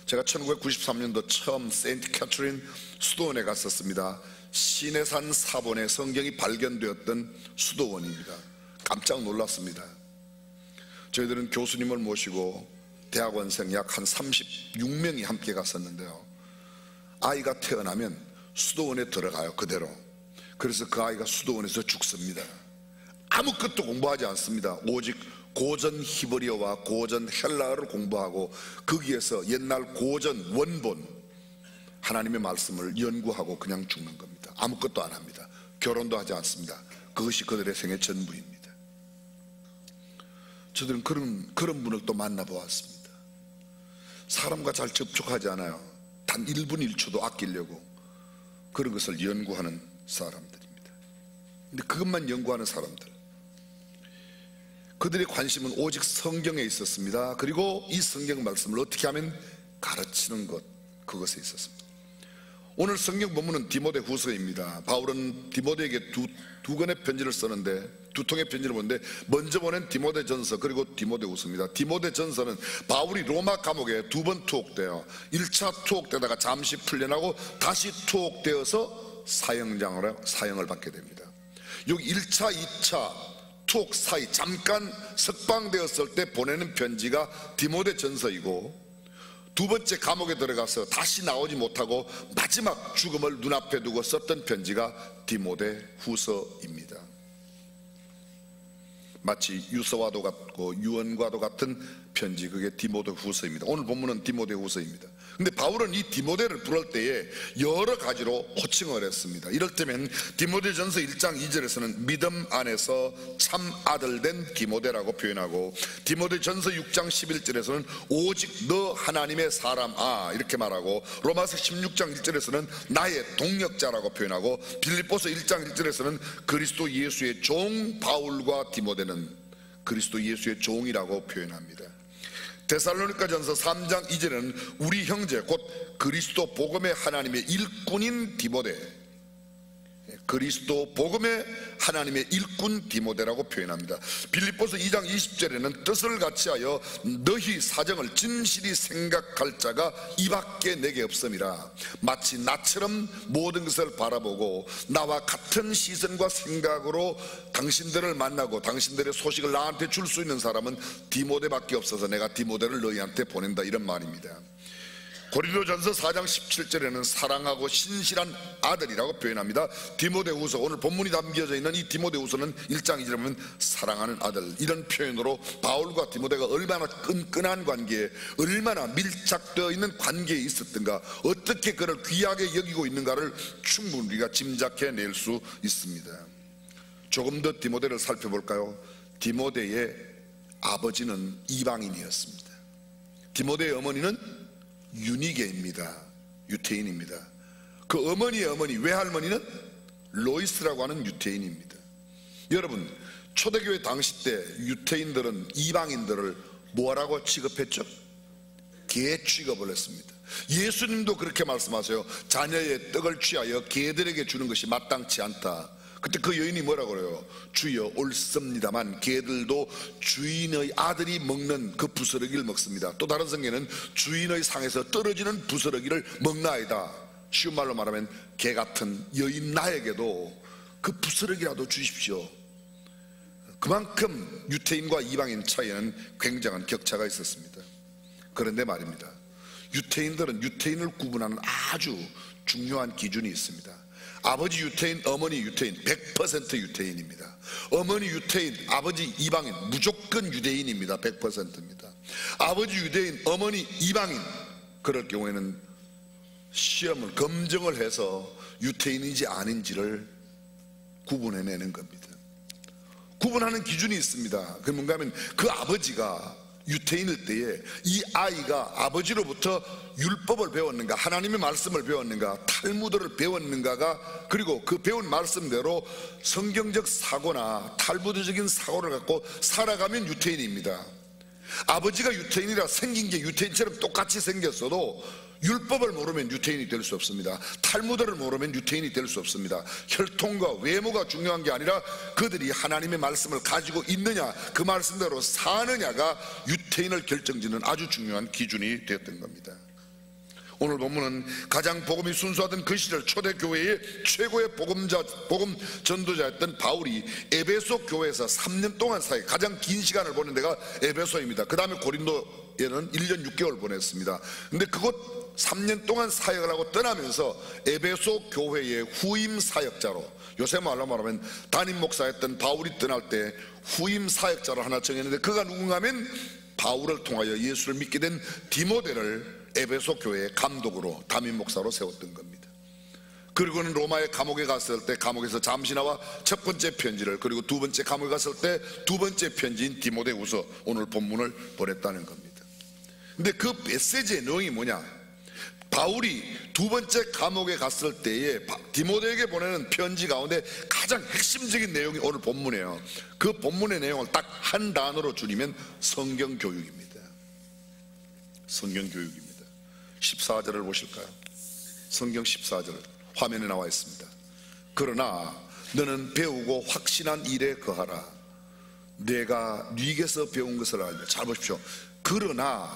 [SPEAKER 5] 제가 1993년도 처음 세인트 캐트린 수도원에 갔었습니다. 시내산 사본에 성경이 발견되었던 수도원입니다. 깜짝 놀랐습니다. 저희들은 교수님을 모시고 대학원생 약 한 36명이 함께 갔었는데요. 아이가 태어나면 수도원에 들어가요. 그대로. 그래서 그 아이가 수도원에서 죽습니다. 아무것도 공부하지 않습니다. 오직 고전 히브리어와 고전 헬라어를 공부하고 거기에서 옛날 고전 원본 하나님의 말씀을 연구하고 그냥 죽는 겁니다. 아무것도 안 합니다. 결혼도 하지 않습니다. 그것이 그들의 생의 전부입니다. 저들은 그런 분을 또 만나보았습니다. 사람과 잘 접촉하지 않아요. 단 1분 1초도 아끼려고 그런 것을 연구하는 사람들입니다. 근데 그것만 연구하는 사람들, 그들의 관심은 오직 성경에 있었습니다. 그리고 이 성경 말씀을 어떻게 하면 가르치는 것, 그것에 있었습니다. 오늘 성경 본문은 디모데후서입니다. 바울은 디모데에게 두 권의 편지를 쓰는데, 두 통의 편지를 보는데 먼저 보낸 디모데전서 그리고 디모데후서입니다. 디모데전서는 바울이 로마 감옥에 2번 투옥돼요. 1차 투옥되다가 잠시 풀려나고 다시 투옥되어서 사형을 받게 됩니다. 여기 1차, 2차 투옥 사이 잠깐 석방되었을 때 보내는 편지가 디모데전서이고, 두 번째 감옥에 들어가서 다시 나오지 못하고 마지막 죽음을 눈앞에 두고 썼던 편지가 디모데후서입니다. 마치 유서와도 같고 유언과도 같은 편지, 그게 디모데후서입니다. 오늘 본문은 디모데후서입니다. 근데 바울은 이 디모데를 부를 때에 여러 가지로 호칭을 했습니다. 이럴 때면 디모데전서 1장 2절에서는 믿음 안에서 참 아들 된 디모데라고 표현하고, 디모데전서 6장 11절에서는 오직 너 하나님의 사람 이렇게 말하고, 로마서 16장 1절에서는 나의 동역자라고 표현하고, 빌립보서 1장 1절에서는 그리스도 예수의 종 바울과 디모데는 그리스도 예수의 종이라고 표현합니다. 데살로니가전서 3장 2절에는 우리 형제 곧 그리스도 복음의 하나님의 일꾼인 디모데, 그리스도 복음의 하나님의 일꾼 디모데라고 표현합니다. 빌립보서 2장 20절에는 뜻을 같이하여 너희 사정을 진실이 생각할 자가 이밖에 내게 없음이라. 마치 나처럼 모든 것을 바라보고 나와 같은 시선과 생각으로 당신들을 만나고 당신들의 소식을 나한테 줄 수 있는 사람은 디모데밖에 없어서 내가 디모데를 너희한테 보낸다, 이런 말입니다. 고린도전서 4장 17절에는 사랑하고 신실한 아들이라고 표현합니다. 디모데후서, 오늘 본문이 담겨져 있는 이 디모데후서는 1장 2절에 보면 사랑하는 아들, 이런 표현으로 바울과 디모데가 얼마나 끈끈한 관계에, 얼마나 밀착되어 있는 관계에 있었던가, 어떻게 그를 귀하게 여기고 있는가를 충분히 우리가 짐작해낼 수 있습니다. 조금 더 디모데를 살펴볼까요? 디모데의 아버지는 이방인이었습니다. 디모데의 어머니는 유니게입니다. 유태인입니다. 그 어머니의 어머니, 외할머니는 로이스라고 하는 유태인입니다. 여러분, 초대교회 당시 때 유태인들은 이방인들을 뭐라고 취급했죠? 개 취급을 했습니다. 예수님도 그렇게 말씀하세요. 자녀의 떡을 취하여 개들에게 주는 것이 마땅치 않다. 그때 그 여인이 뭐라고 그래요? 주여 옳습니다만 개들도 주인의 아들이 먹는 그 부스러기를 먹습니다. 또 다른 성경에는 주인의 상에서 떨어지는 부스러기를 먹나이다. 쉬운 말로 말하면 개 같은 여인 나에게도 그 부스러기라도 주십시오. 그만큼 유태인과 이방인 차이에는 굉장한 격차가 있었습니다. 그런데 말입니다, 유태인들은 유태인을 구분하는 아주 중요한 기준이 있습니다. 아버지 유태인, 어머니 유태인, 100% 유태인입니다. 어머니 유태인, 아버지 이방인, 무조건 유대인입니다. 100%입니다. 아버지 유대인, 어머니 이방인, 그럴 경우에는 시험을, 검증을 해서 유태인인지 아닌지를 구분해내는 겁니다. 구분하는 기준이 있습니다. 그게 뭔가 하면 그 아버지가 유태인일 때에 이 아이가 아버지로부터 율법을 배웠는가, 하나님의 말씀을 배웠는가, 탈무드를 배웠는가가, 그리고 그 배운 말씀대로 성경적 사고나 탈무드적인 사고를 갖고 살아가면 유태인입니다. 아버지가 유태인이라 생긴 게 유태인처럼 똑같이 생겼어도 율법을 모르면 유태인이 될 수 없습니다. 탈무드를 모르면 유태인이 될 수 없습니다. 혈통과 외모가 중요한 게 아니라 그들이 하나님의 말씀을 가지고 있느냐, 그 말씀대로 사느냐가 유태인을 결정짓는 아주 중요한 기준이 되었던 겁니다. 오늘 본문은 가장 복음이 순수하던 그 시절 초대교회의 최고의 복음 전도자였던 바울이 에베소 교회에서 3년 동안 사역, 가장 긴 시간을 보낸 데가 에베소입니다. 그 다음에 고린도에는 1년 6개월 보냈습니다. 근데 그곳 3년 동안 사역을 하고 떠나면서 에베소 교회의 후임 사역자로, 요새 말로 말하면 담임 목사였던 바울이 떠날 때 후임 사역자로 하나 정했는데, 그가 누군가 하면 바울을 통하여 예수를 믿게 된 디모데를 에베소 교회의 감독으로, 담임 목사로 세웠던 겁니다. 그리고는 로마의 감옥에 갔을 때 감옥에서 잠시 나와 첫 번째 편지를, 그리고 두 번째 감옥에 갔을 때 두 번째 편지인 디모데후서, 오늘 본문을 보냈다는 겁니다. 근데 그 메시지의 내용이 뭐냐? 바울이 두 번째 감옥에 갔을 때에 디모데에게 보내는 편지 가운데 가장 핵심적인 내용이 오늘 본문이에요. 그 본문의 내용을 딱 한 단어로 줄이면 성경교육입니다. 성경교육입니다. 14절을 보실까요? 성경 14절 화면에 나와 있습니다. 그러나 너는 배우고 확신한 일에 거하라. 내가 네게서 배운 것을 알며. 잘 보십시오. 그러나라는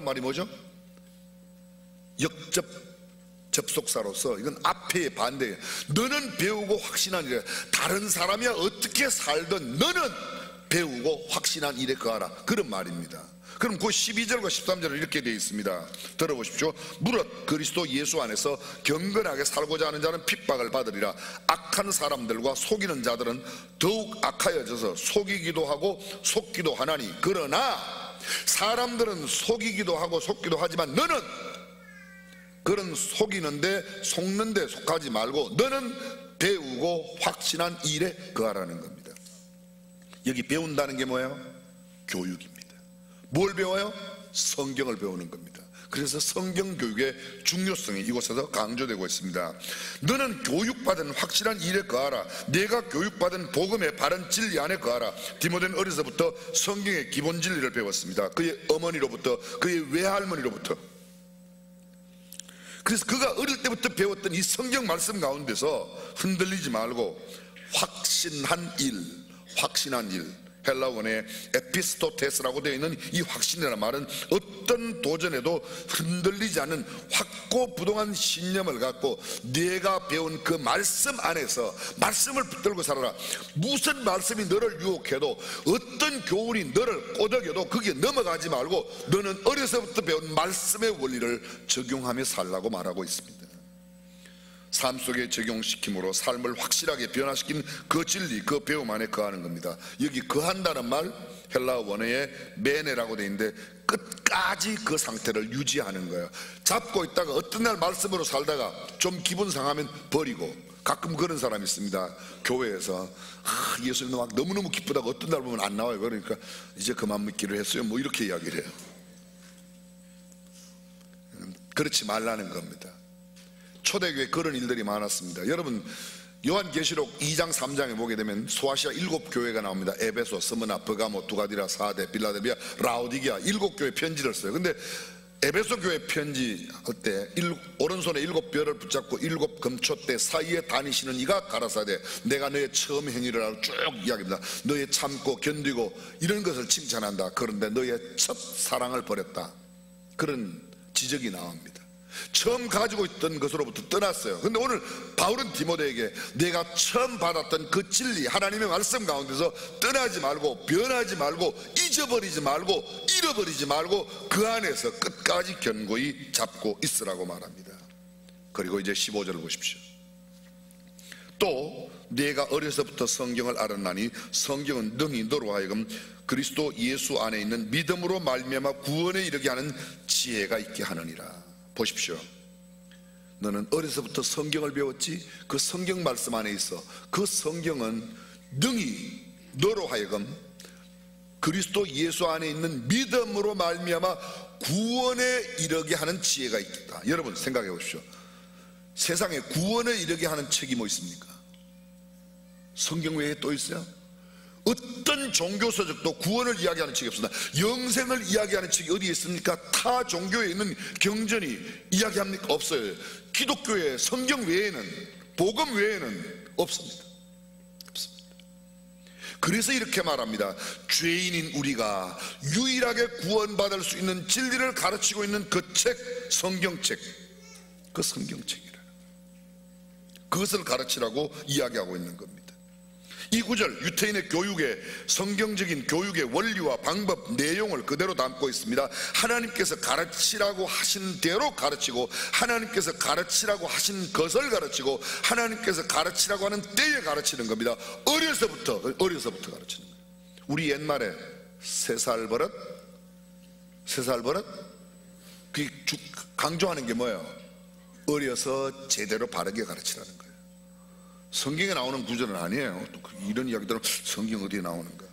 [SPEAKER 5] 말이 뭐죠? 역접 접속사로서 이건 앞에 반대예요. 너는 배우고 확신한 일에, 다른 사람이 어떻게 살든 너는 배우고 확신한 일에 거하라, 그런 말입니다. 그럼 그 12절과 13절은 이렇게 되어 있습니다. 들어보십시오. 무릇 그리스도 예수 안에서 경건하게 살고자 하는 자는 핍박을 받으리라. 악한 사람들과 속이는 자들은 더욱 악하여져서 속이기도 하고 속기도 하나니, 그러나 사람들은 속이기도 하고 속기도 하지만 너는 그런 속이는데 속는데 속하지 말고 너는 배우고 확신한 일에 거하라는 겁니다. 여기 배운다는 게 뭐예요? 교육입니다. 뭘 배워요? 성경을 배우는 겁니다. 그래서 성경교육의 중요성이 이곳에서 강조되고 있습니다. 너는 교육받은 확실한 일에 거하라. 내가 교육받은 복음의 바른 진리 안에 거하라. 디모데는 어려서부터 성경의 기본 진리를 배웠습니다. 그의 어머니로부터, 그의 외할머니로부터. 그래서 그가 어릴 때부터 배웠던 이 성경 말씀 가운데서 흔들리지 말고 확신한 일, 헬라어의 에피스토테스라고 되어 있는 이 확신이라는 말은 어떤 도전에도 흔들리지 않는 확고부동한 신념을 갖고 네가 배운 그 말씀 안에서 말씀을 붙들고 살아라. 무슨 말씀이 너를 유혹해도, 어떤 교훈이 너를 꼬덕여도 거기에 넘어가지 말고 너는 어려서부터 배운 말씀의 원리를 적용하며 살라고 말하고 있습니다. 삶 속에 적용시킴으로 삶을 확실하게 변화시킨 그 진리, 그 배움 안에 거하는 겁니다. 여기 거한다는 말 헬라어 원어에 메네라고 되어 있는데 끝까지 그 상태를 유지하는 거예요. 잡고 있다가 어떤 날 말씀으로 살다가 좀 기분 상하면 버리고. 가끔 그런 사람이 있습니다. 교회에서 예수님 막 너무너무 기쁘다고 어떤 날 보면 안 나와요. 그러니까 이제 그만 믿기로 했어요, 뭐 이렇게 이야기를 해요. 그렇지 말라는 겁니다. 초대교회 그런 일들이 많았습니다. 여러분, 요한계시록 2장 3장에 보게 되면 소아시아 7교회가 나옵니다. 에베소, 스무나, 버가모, 두가디라, 사데, 빌라델비아, 라오디게아 7교회 편지를 써요. 근데 에베소 교회 편지 할 때 오른손에 7뼈를 붙잡고 7 금초대 사이에 다니시는 이가 가라사대 내가 너의 처음 행위를 알고 쭉 이야기합니다. 너의 참고 견디고 이런 것을 칭찬한다. 그런데 너의 첫 사랑을 버렸다. 그런 지적이 나옵니다. 처음 가지고 있던 것으로부터 떠났어요. 근데 오늘 바울은 디모데에게 내가 처음 받았던 그 진리, 하나님의 말씀 가운데서 떠나지 말고, 변하지 말고, 잊어버리지 말고, 잃어버리지 말고 그 안에서 끝까지 견고히 잡고 있으라고 말합니다. 그리고 이제 15절을 보십시오. 또 내가 어려서부터 성경을 알았나니 성경은 능히 너로 하여금 그리스도 예수 안에 있는 믿음으로 말미암아 구원에 이르게 하는 지혜가 있게 하느니라. 보십시오. 너는 어려서부터 성경을 배웠지? 그 성경 말씀 안에 있어. 그 성경은 능히 너로 하여금 그리스도 예수 안에 있는 믿음으로 말미암아 구원에 이르게 하는 지혜가 있다. 여러분 생각해 보십시오. 세상에 구원에 이르게 하는 책이 뭐 있습니까? 성경 외에 또 있어요? 어떤 종교서적도 구원을 이야기하는 책이 없습니다. 영생을 이야기하는 책이 어디에 있습니까? 타 종교에 있는 경전이 이야기합니까? 없어요. 기독교의 성경 외에는, 복음 외에는 없습니다. 그래서 이렇게 말합니다. 죄인인 우리가 유일하게 구원받을 수 있는 진리를 가르치고 있는 그 책, 성경책, 그 성경책이라, 그것을 가르치라고 이야기하고 있는 겁니다. 이 구절 유태인의 교육의 성경적인 교육의 원리와 방법, 내용을 그대로 담고 있습니다. 하나님께서 가르치라고 하신 대로 가르치고, 하나님께서 가르치라고 하신 것을 가르치고, 하나님께서 가르치라고 하는 때에 가르치는 겁니다. 어려서부터 가르치는 거예요. 우리 옛말에 3살 버릇 그 강조하는 게 뭐예요? 어려서 제대로 바르게 가르치라는 거예요. 성경에 나오는 구절은 아니에요. 또 이런 이야기들은 성경 어디에 나오는가?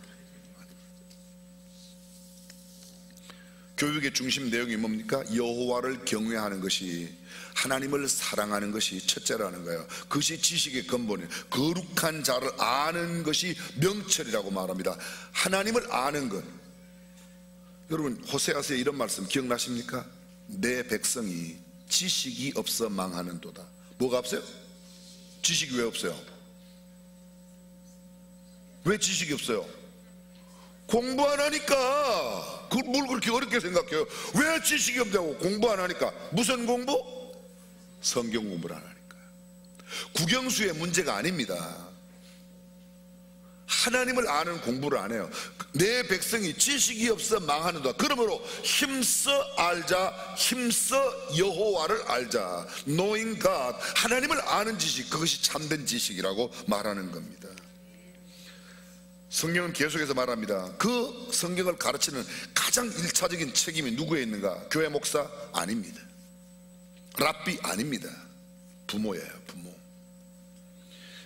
[SPEAKER 5] 교육의 중심 내용이 뭡니까? 여호와를 경외하는 것이, 하나님을 사랑하는 것이 첫째라는 거예요. 그것이 지식의 근본이에요. 거룩한 자를 아는 것이 명철이라고 말합니다. 하나님을 아는 것. 여러분 호세아서에 이런 말씀 기억나십니까? 내 백성이 지식이 없어 망하는도다. 뭐가 없어요? 지식이 왜 없어요? 왜 지식이 없어요? 공부 안 하니까. 그걸 뭘 그렇게 어렵게 생각해요? 왜 지식이 없냐고. 공부 안 하니까. 무슨 공부? 성경 공부를 안 하니까. 국영수의 문제가 아닙니다. 하나님을 아는 공부를 안 해요. 내 백성이 지식이 없어 망하는도다. 그러므로 힘써 알자, 힘써 여호와를 알자. Knowing God, 하나님을 아는 지식, 그것이 참된 지식이라고 말하는 겁니다. 성경은 계속해서 말합니다. 그 성경을 가르치는 가장 1차적인 책임이 누구에 있는가? 교회 목사? 아닙니다. 랍비? 아닙니다. 부모예요, 부모.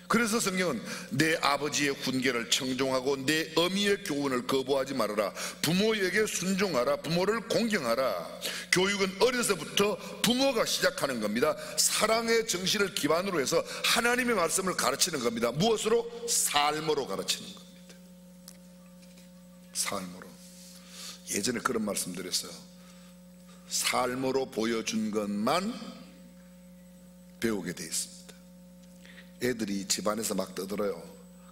[SPEAKER 5] 그래서 성경은 내 아버지의 훈계를 청종하고 내 어미의 교훈을 거부하지 말아라. 부모에게 순종하라. 부모를 공경하라. 교육은 어려서부터 부모가 시작하는 겁니다. 사랑의 정신을 기반으로 해서 하나님의 말씀을 가르치는 겁니다. 무엇으로? 삶으로 가르치는 겁니다. 삶으로. 예전에 그런 말씀 드렸어요. 삶으로 보여준 것만 배우게 돼 있습니다. 애들이 집안에서 막 떠들어요.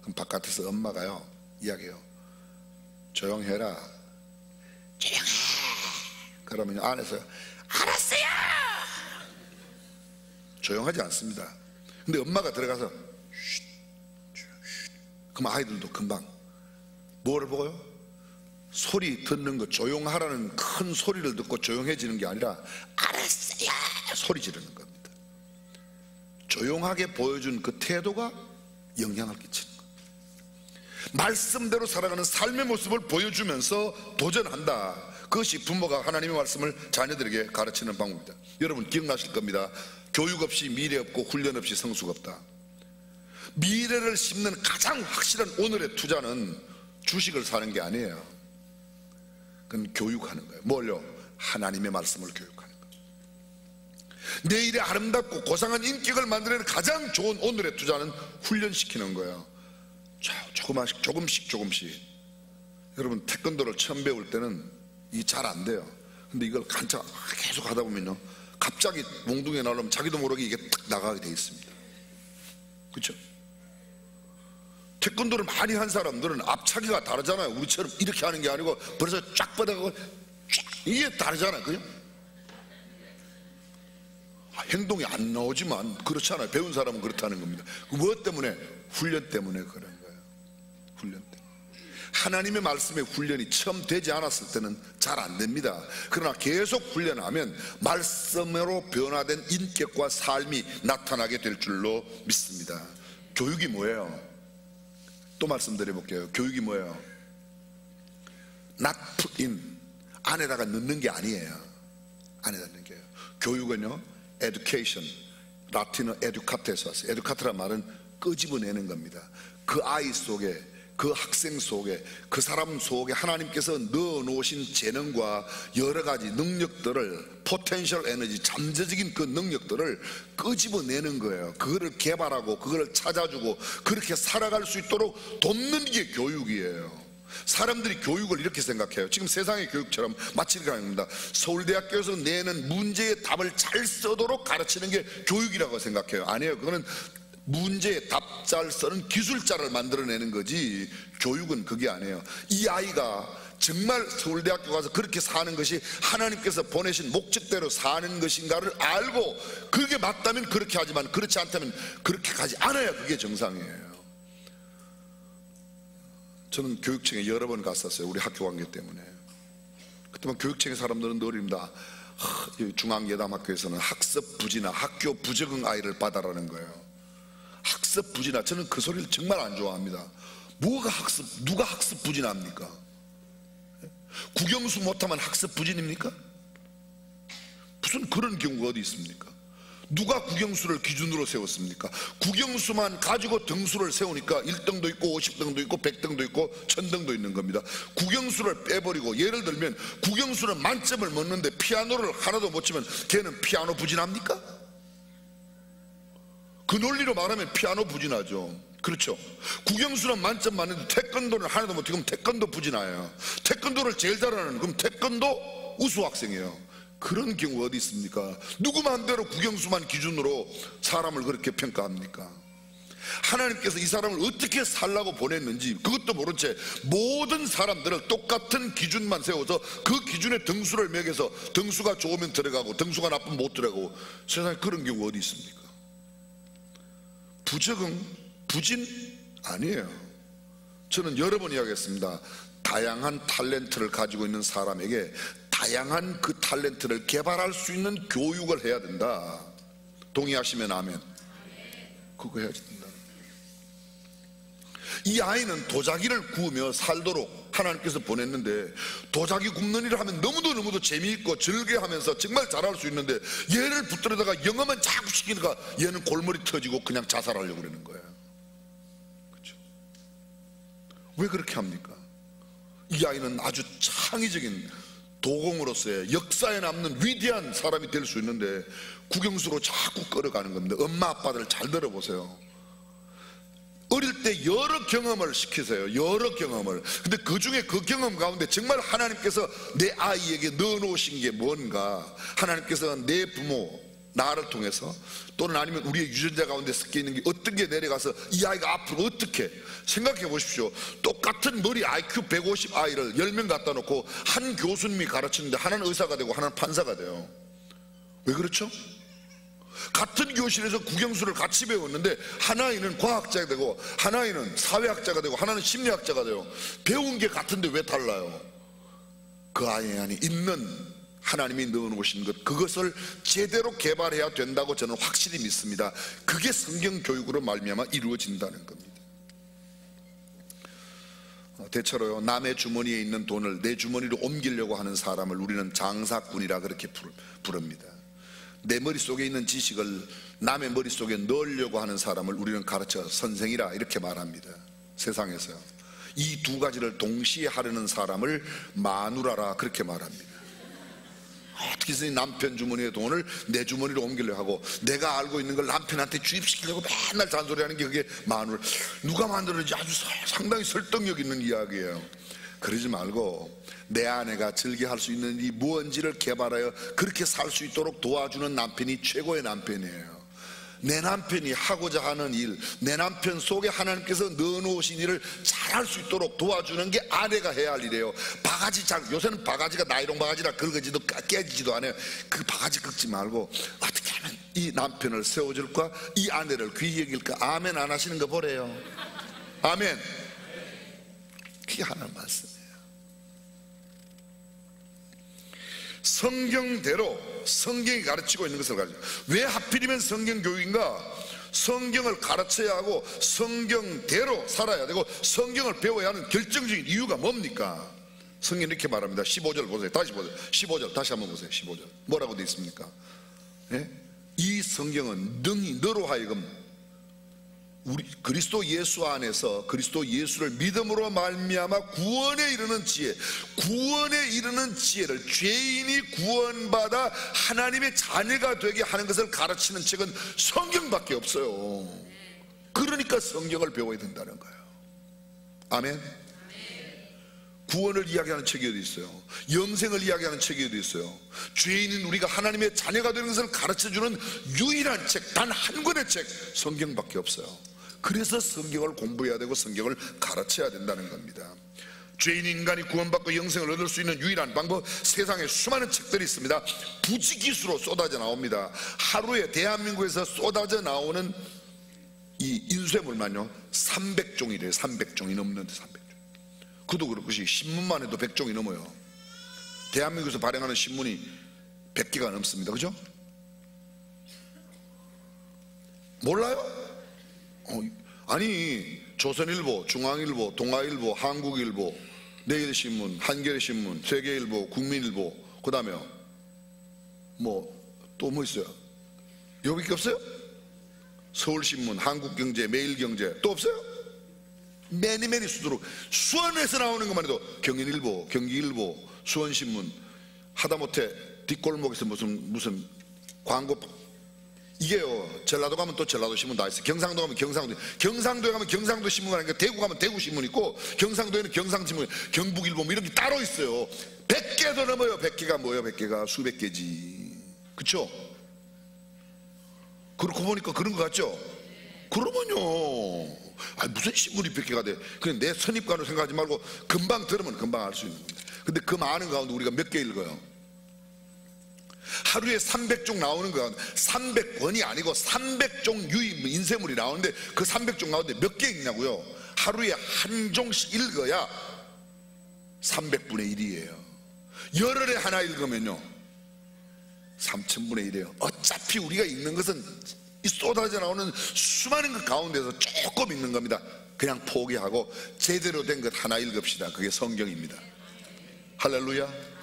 [SPEAKER 5] 그럼 바깥에서 엄마가요 이야기해요. 조용해라. 조용해. 그러면 안에서 알았어요. 조용하지 않습니다. 근데 엄마가 들어가서 쉿, 쉿. 그럼 아이들도 금방 뭐를 보고요? 소리 듣는 거, 조용하라는 큰 소리를 듣고 조용해지는 게 아니라 알았어요 소리 지르는 겁니다. 조용하게 보여준 그 태도가 영향을 끼치는 겁니다. 말씀대로 살아가는 삶의 모습을 보여주면서 도전한다. 그것이 부모가 하나님의 말씀을 자녀들에게 가르치는 방법입니다. 여러분 기억나실 겁니다. 교육 없이 미래 없고 훈련 없이 성수가 없다. 미래를 심는 가장 확실한 오늘의 투자는 주식을 사는 게 아니에요. 그건 교육하는 거예요. 뭘요? 하나님의 말씀을 교육하는 거예요. 내일의 아름답고 고상한 인격을 만들어내는 가장 좋은 오늘의 투자는 훈련시키는 거예요. 조금씩. 여러분 태권도를 처음 배울 때는 이게 잘 안 돼요. 근데 이걸 한참 계속 하다 보면요 갑자기 몽둥이에 나오면 자기도 모르게 이게 딱 나가게 돼 있습니다. 그렇죠? 태권도를 많이 한 사람들은 앞차기가 다르잖아요. 우리처럼 이렇게 하는 게 아니고 벌써 쫙 뻗어가고 쫙 이게 다르잖아요. 그죠? 행동이 안 나오지만 그렇잖아요. 배운 사람은 그렇다는 겁니다. 무엇 때문에? 훈련 때문에 그런 거예요. 훈련 때문에. 하나님의 말씀의 훈련이 처음 되지 않았을 때는 잘 안 됩니다. 그러나 계속 훈련하면 말씀으로 변화된 인격과 삶이 나타나게 될 줄로 믿습니다. 교육이 뭐예요? 또 말씀드려볼게요. 교육이 뭐예요? Not put in, 안에다가 넣는 게 아니에요. 안에다 넣는 게요. 교육은요 education, 라틴어 educate에서 왔어요. educate란 말은 끄집어내는 겁니다. 그 아이 속에, 그 학생 속에, 그 사람 속에 하나님께서 넣어놓으신 재능과 여러 가지 능력들을, 포텐셜 에너지, 잠재적인 그 능력들을 끄집어내는 거예요. 그거를 개발하고 그거를 찾아주고 그렇게 살아갈 수 있도록 돕는 게 교육이에요. 사람들이 교육을 이렇게 생각해요. 지금 세상의 교육처럼 마치 이렇게 합니다. 서울대학교에서 내는 문제의 답을 잘 쓰도록 가르치는 게 교육이라고 생각해요. 아니에요. 그거는 문제에 답잘 쓰는 기술자를 만들어내는 거지 교육은 그게 아니에요. 이 아이가 정말 서울대학교 가서 그렇게 사는 것이 하나님께서 보내신 목적대로 사는 것인가를 알고 그게 맞다면 그렇게 하지만 그렇지 않다면 그렇게 가지 않아야 그게 정상이에요. 저는 교육청에 여러 번 갔었어요. 우리 학교 관계 때문에. 그때만 교육청의 사람들은 늘입니다. 중앙예담학교에서는 학습 부진화, 학교 부적응 아이를 받아라는 거예요. 학습 부진화, 저는 그 소리를 정말 안 좋아합니다. 누가 학습 부진합니까? 국영수 못하면 학습 부진입니까? 무슨 그런 경우가 어디 있습니까? 누가 국영수를 기준으로 세웠습니까? 국영수만 가지고 등수를 세우니까 1등도 있고 50등도 있고 100등도 있고 1000등도 있는 겁니다. 국영수를 빼버리고 예를 들면 국영수는 만점을 먹는데 피아노를 하나도 못 치면 걔는 피아노 부진합니까? 그 논리로 말하면 피아노 부진하죠. 그렇죠. 국영수는 만점 맞는데 태권도는 하나도 못 치면 태권도 부진해요. 태권도를 제일 잘하는 그럼 태권도 우수 학생이에요. 그런 경우 어디 있습니까? 누구 마음대로 국영수만 기준으로 사람을 그렇게 평가합니까? 하나님께서 이 사람을 어떻게 살라고 보냈는지 그것도 모른 채 모든 사람들을 똑같은 기준만 세워서 그 기준에 등수를 매겨서 등수가 좋으면 들어가고 등수가 나쁘면 못 들어가고 세상에 그런 경우 어디 있습니까? 부적응, 부진 아니에요. 저는 여러 번 이야기했습니다. 다양한 탤런트를 가지고 있는 사람에게 다양한 그 탤런트를 개발할 수 있는 교육을 해야 된다. 동의하시면 아멘. 그거 해야 된다. 이 아이는 도자기를 구우며 살도록 하나님께서 보냈는데 도자기 굽는 일을 하면 너무도 재미있고 즐겨하면서 정말 잘할 수 있는데 얘를 붙들어다가 영어만 자꾸 시키니까 얘는 골머리 터지고 그냥 자살하려고 그러는 거예요. 그렇죠? 왜 그렇게 합니까? 이 아이는 아주 창의적인 도공으로서의 역사에 남는 위대한 사람이 될 수 있는데 국영수로 자꾸 끌어가는 겁니다. 엄마 아빠들 잘 들어보세요. 어릴 때 여러 경험을 시키세요. 여러 경험을. 근데 그 중에 그 경험 가운데 정말 하나님께서 내 아이에게 넣어놓으신 게 뭔가, 하나님께서 내 부모 나를 통해서 또는 아니면 우리의 유전자 가운데 섞여 있는 게 어떤 게 내려가서 이 아이가 앞으로 어떻게 생각해 보십시오. 똑같은 머리 IQ 150 아이를 10명 갖다 놓고 한 교수님이 가르치는데 하나는 의사가 되고 하나는 판사가 돼요. 왜 그렇죠? 같은 교실에서 국영수를 같이 배웠는데 하나이는 과학자가 되고 하나이는 사회학자가 되고 하나는 심리학자가 돼요. 배운 게 같은데 왜 달라요? 그 아이 안에 있는 하나님이 넣어놓으신 것, 그것을 제대로 개발해야 된다고 저는 확실히 믿습니다. 그게 성경 교육으로 말미암아 이루어진다는 겁니다. 대체로요, 남의 주머니에 있는 돈을 내 주머니로 옮기려고 하는 사람을 우리는 장사꾼이라 그렇게 부릅니다. 내 머릿속에 있는 지식을 남의 머릿속에 넣으려고 하는 사람을 우리는 가르쳐 선생이라 이렇게 말합니다. 세상에서요, 이 두 가지를 동시에 하려는 사람을 마누라라 그렇게 말합니다. 어떻게 해서 남편 주머니의 돈을 내 주머니로 옮기려고 하고 내가 알고 있는 걸 남편한테 주입시키려고 맨날 잔소리하는 게 그게 마누라. 누가 만들었는지 아주 상당히 설득력 있는 이야기예요. 그러지 말고 내 아내가 즐겨할 수 있는 이 무언지를 개발하여 그렇게 살 수 있도록 도와주는 남편이 최고의 남편이에요. 내 남편이 하고자 하는 일, 내 남편 속에 하나님께서 넣어놓으신 일을 잘할 수 있도록 도와주는 게 아내가 해야 할 일이에요. 바가지 요새는 바가지가 나이롱 바가지라 긁어지도 깨지지도 않아요. 그 바가지 긁지 말고 어떻게 하면 이 남편을 세워줄까, 이 아내를 귀히 여길까. 아멘 안 하시는 거 보래요. 아멘. 그게 하나님 말씀이에요. 성경대로 성경이 가르치고 있는 것을 가르쳐. 왜 하필이면 성경 교육인가? 성경을 가르쳐야 하고 성경대로 살아야 되고 성경을 배워야 하는 결정적인 이유가 뭡니까? 성경이 이렇게 말합니다. 15절 보세요. 다시 보세요. 15절 다시 한번 보세요. 15절 뭐라고 되어 있습니까? 네? 이 성경은 능히 너로 하여금 우리 그리스도 예수 안에서 그리스도 예수를 믿음으로 말미암아 구원에 이르는 지혜, 구원에 이르는 지혜를, 죄인이 구원받아 하나님의 자녀가 되게 하는 것을 가르치는 책은 성경밖에 없어요. 그러니까 성경을 배워야 된다는 거예요. 아멘. 구원을 이야기하는 책이 어디 있어요? 영생을 이야기하는 책이 어디 있어요? 죄인인 우리가 하나님의 자녀가 되는 것을 가르쳐주는 유일한 책, 단 한 권의 책, 성경밖에 없어요. 그래서 성경을 공부해야 되고 성경을 가르쳐야 된다는 겁니다. 죄인 인간이 구원받고 영생을 얻을 수 있는 유일한 방법, 세상에 수많은 책들이 있습니다. 부지기수로 쏟아져 나옵니다. 하루에 대한민국에서 쏟아져 나오는 이 인쇄물만요 300종이래요. 300종이 넘는데 300종. 그도 그렇듯이 신문만 해도 100종이 넘어요. 대한민국에서 발행하는 신문이 100개가 넘습니다. 그죠? 몰라요? 아니 조선일보, 중앙일보, 동아일보, 한국일보, 내일신문, 한겨레신문, 세계일보, 국민일보, 그 다음에 또 뭐 있어요? 여기밖에 없어요? 서울신문, 한국경제, 매일경제 또 없어요? 매니매니 수두룩 수원에서 나오는 것만 해도 경인일보, 경기일보, 수원신문, 하다못해 뒷골목에서 무슨 광고, 이게요 전라도 가면 또 전라도 신문 다 있어요. 경상도 가면 경상도에 가면 경상도 신문이 아니고 대구 가면 대구 신문 있고, 경상도에는 경상신문, 경북일보 뭐 이런 게 따로 있어요. 100개도 넘어요. 100개가 뭐예요? 100개가 수백 개지. 그쵸? 그렇고 보니까 그런 거 같죠? 그러면요 무슨 신문이 100개가 돼? 그냥 내 선입관으로 생각하지 말고 금방 들으면 금방 알 수 있는 겁니다. 근데 그 많은 가운데 우리가 몇 개 읽어요? 하루에 300종 나오는 거, 300권이 아니고 300종 유의 인쇄물이 나오는데 그 300종 가운데 몇 개 읽냐고요? 하루에 한 종씩 읽어야 300분의 1이에요. 열흘에 하나 읽으면요 3000분의 1이에요. 어차피 우리가 읽는 것은 이 쏟아져 나오는 수많은 것 가운데서 조금 읽는 겁니다. 그냥 포기하고 제대로 된 것 하나 읽읍시다. 그게 성경입니다. 할렐루야.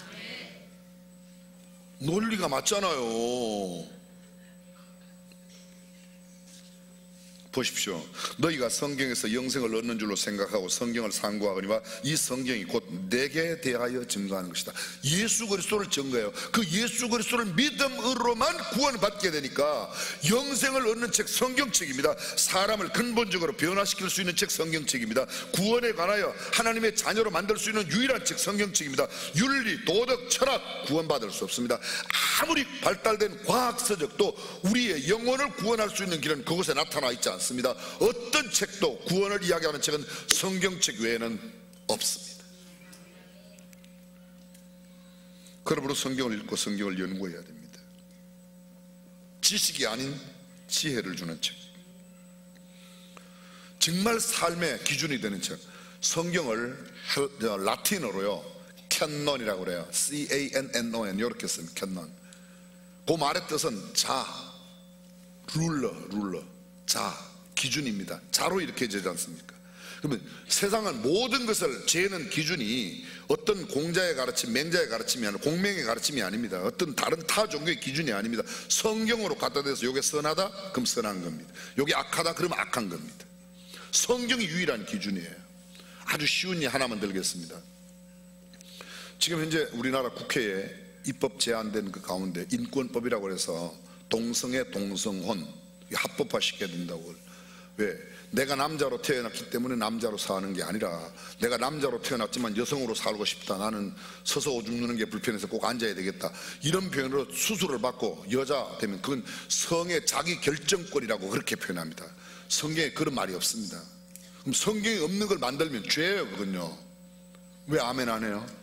[SPEAKER 5] 논리가 맞잖아요. 보십시오. 너희가 성경에서 영생을 얻는 줄로 생각하고 성경을 상고하거니와 이 성경이 곧 내게 대하여 증거하는 것이다. 예수 그리스도를 증거해요. 그 예수 그리스도를 믿음으로만 구원받게 되니까 영생을 얻는 책 성경책입니다. 사람을 근본적으로 변화시킬 수 있는 책 성경책입니다. 구원에 관하여 하나님의 자녀로 만들 수 있는 유일한 책 성경책입니다. 윤리, 도덕, 철학 구원받을 수 없습니다. 아무리 발달된 과학서적도 우리의 영혼을 구원할 수 있는 길은 그곳에 나타나 있지 않습니다. 어떤 책도 구원을 이야기하는 책은 성경책 외에는 없습니다. 그러므로 성경을 읽고 성경을 연구해야 됩니다. 지식이 아닌 지혜를 주는 책, 정말 삶의 기준이 되는 책, 성경을 라틴어로요 캔논이라고 그래요. C-A-N-N-O-N 이렇게 쓰면 캔논. 그 말의 뜻은 자, 룰러, 자, 기준입니다. 자로 이렇게 되지 않습니까? 그러면 세상은 모든 것을 재는 기준이 어떤 공자의 가르침, 맹자의 가르침이 아니라 공명의 가르침이 아닙니다. 어떤 다른 타 종교의 기준이 아닙니다. 성경으로 갖다 대서 이게 선하다? 그럼 선한 겁니다. 이게 악하다? 그럼 악한 겁니다. 성경이 유일한 기준이에요. 아주 쉬운 예 하나만 들겠습니다. 지금 현재 우리나라 국회에 입법 제안된 그 가운데 인권법이라고 해서 동성애, 동성혼 합법화 시켜야 된다고. 왜? 내가 남자로 태어났기 때문에 남자로 사는 게 아니라 내가 남자로 태어났지만 여성으로 살고 싶다, 나는 서서 오줌 누는 게 불편해서 꼭 앉아야 되겠다, 이런 표현으로 수술을 받고 여자 되면 그건 성의 자기 결정권이라고 그렇게 표현합니다. 성경에 그런 말이 없습니다. 그럼 성경에 없는 걸 만들면 죄예요. 그건요. 왜 아멘 안 해요?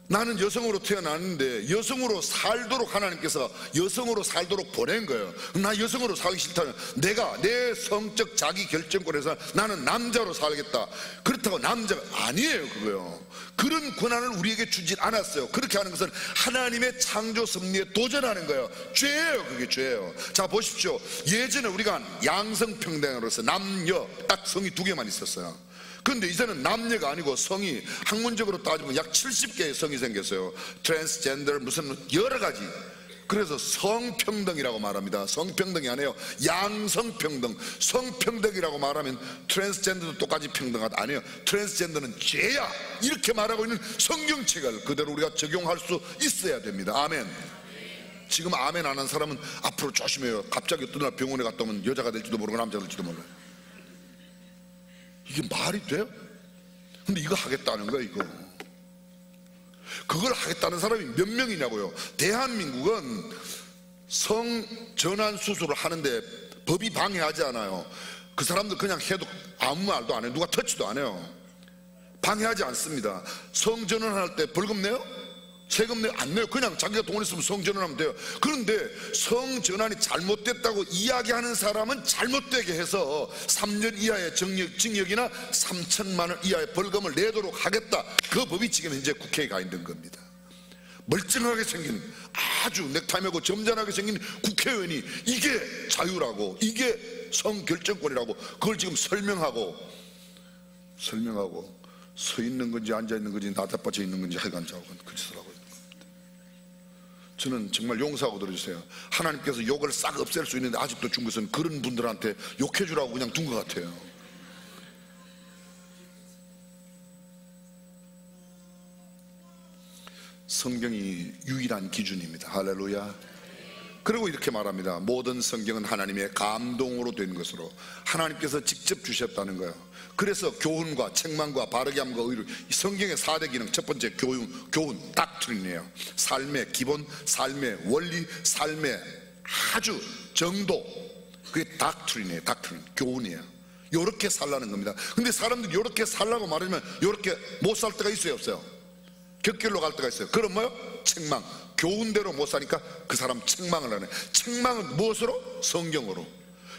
[SPEAKER 5] 나는 여성으로 태어났는데 여성으로 살도록 하나님께서 여성으로 살도록 보낸 거예요. 나 여성으로 살기 싫다면 내가 내 성적 자기 결정권에서 나는 남자로 살겠다, 그렇다고 남자가 아니에요. 그거요. 그런 권한을 우리에게 주질 않았어요. 그렇게 하는 것은 하나님의 창조 섭리에 도전하는 거예요. 죄예요. 그게 죄예요. 자 보십시오. 예전에 우리가 양성평등으로서 남녀 딱 성이 두 개만 있었어요. 그런데 이제는 남녀가 아니고 성이 학문적으로 따지면 약 70개의 성이 생겼어요. 트랜스젠더 무슨 여러 가지. 그래서 성평등이라고 말합니다. 성평등이 아니에요. 양성평등. 성평등이라고 말하면 트랜스젠더도 똑같이 평등하다 아니에요. 트랜스젠더는 죄야, 이렇게 말하고 있는 성경책을 그대로 우리가 적용할 수 있어야 됩니다. 아멘. 지금 아멘 안 한 사람은 앞으로 조심해요. 갑자기 어떤 날 병원에 갔다 오면 여자가 될지도 모르고 남자가 될지도 몰라요. 이게 말이 돼요? 근데 이거 하겠다는 거야, 이거. 그걸 하겠다는 사람이 몇 명이냐고요. 대한민국은 성전환 수술을 하는데 법이 방해하지 않아요. 그 사람들 그냥 해도 아무 말도 안 해요. 누가 터치도 안 해요. 방해하지 않습니다. 성전환할 때 벌금 내요? 세금 내요? 안 내요. 그냥 자기가 돈 있으면 성전환하면 돼요. 그런데 성전환이 잘못됐다고 이야기하는 사람은 잘못되게 해서 3년 이하의 징역이나 3천만 원 이하의 벌금을 내도록 하겠다. 그 법이 지금 현재 국회에 가 있는 겁니다. 멀쩡하게 생긴, 아주 넥타이매고 점잖하게 생긴 국회의원이 이게 자유라고, 이게 성결정권이라고 그걸 지금 설명하고 서 있는 건지 앉아 있는 건지 나다빠져 있는 건지 하여간 자고는 그 짓을 하고 있는 겁니다. 저는 정말 용서하고 들어주세요. 하나님께서 욕을 싹 없앨 수 있는데 아직도 준 것은 그런 분들한테 욕해주라고 그냥 둔 것 같아요. 성경이 유일한 기준입니다. 할렐루야. 그리고 이렇게 말합니다. 모든 성경은 하나님의 감동으로 된 것으로 하나님께서 직접 주셨다는 거예요. 그래서 교훈과 책망과 바르게 함과 의로, 성경의 4대 기능, 첫 번째 교훈, 닥트린이에요. 삶의 기본, 삶의 원리, 삶의 아주 정도, 그게 닥트린이에요. 닥트린, 교훈이에요. 요렇게 살라는 겁니다. 근데 사람들이 요렇게 살라고 말하면 요렇게 못 살 때가 있어요, 없어요? 곁길로 갈 때가 있어요. 그럼 뭐요? 책망. 교훈대로 못 사니까 그 사람 책망을 하네. 책망은 무엇으로? 성경으로.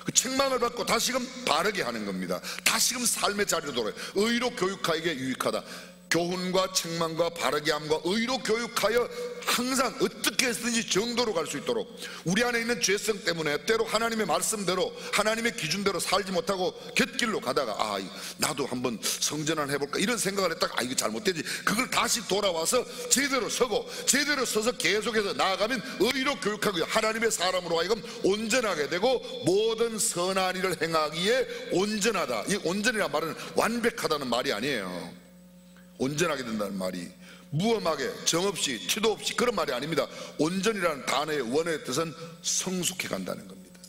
[SPEAKER 5] 그 책망을 받고 다시금 바르게 하는 겁니다. 다시금 삶의 자리로 돌아요. 의로 교육하기에 유익하다. 교훈과 책망과 바르게 함과 의로 교육하여 항상 어떻게 해서든지 정도로 갈 수 있도록, 우리 안에 있는 죄성 때문에 때로 하나님의 말씀대로 하나님의 기준대로 살지 못하고 곁길로 가다가 나도 한번 성전환 해볼까 이런 생각을 했다가 이거 잘못되지, 그걸 다시 돌아와서 제대로 서고 제대로 서서 계속해서 나아가면 의로 교육하고 하나님의 사람으로 하여금 온전하게 되고 모든 선한 일을 행하기에 온전하다. 이 온전이라는 말은 완벽하다는 말이 아니에요. 온전하게 된다는 말이 무엄하게 정없이 티도 없이 그런 말이 아닙니다. 온전이라는 단어의 원어의 뜻은 성숙해 간다는 겁니다.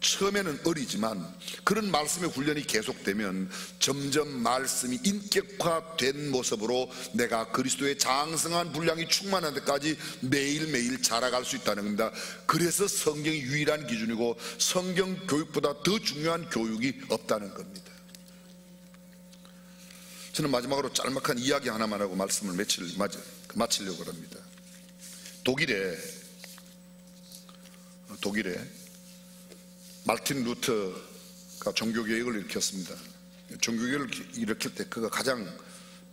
[SPEAKER 5] 처음에는 어리지만 그런 말씀의 훈련이 계속되면 점점 말씀이 인격화된 모습으로 내가 그리스도의 장성한 분량이 충만한 데까지 매일매일 자라갈 수 있다는 겁니다. 그래서 성경이 유일한 기준이고 성경 교육보다 더 중요한 교육이 없다는 겁니다. 저는 마지막으로 짤막한 이야기 하나만 하고 말씀을 마치려고 합니다. 독일에 마르틴 루터가 종교개혁을 일으켰습니다. 종교개혁을 일으킬 때 그가 가장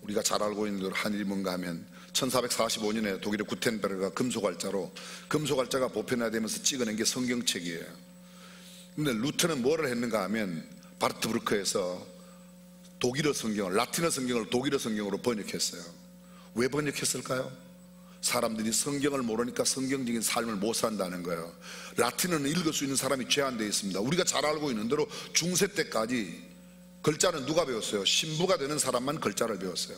[SPEAKER 5] 우리가 잘 알고 있는 한 일이 뭔가 하면 1445년에 독일의 구텐베르가 금속알자가 보편화되면서 찍어낸 게 성경책이에요. 근데 루터는 뭐를 했는가 하면 바르트브르크에서 독일어 성경을, 라틴어 성경을 독일어 성경으로 번역했어요. 왜 번역했을까요? 사람들이 성경을 모르니까 성경적인 삶을 못 산다는 거예요. 라틴어는 읽을 수 있는 사람이 제한되어 있습니다. 우리가 잘 알고 있는 대로 중세 때까지 글자는 누가 배웠어요? 신부가 되는 사람만 글자를 배웠어요.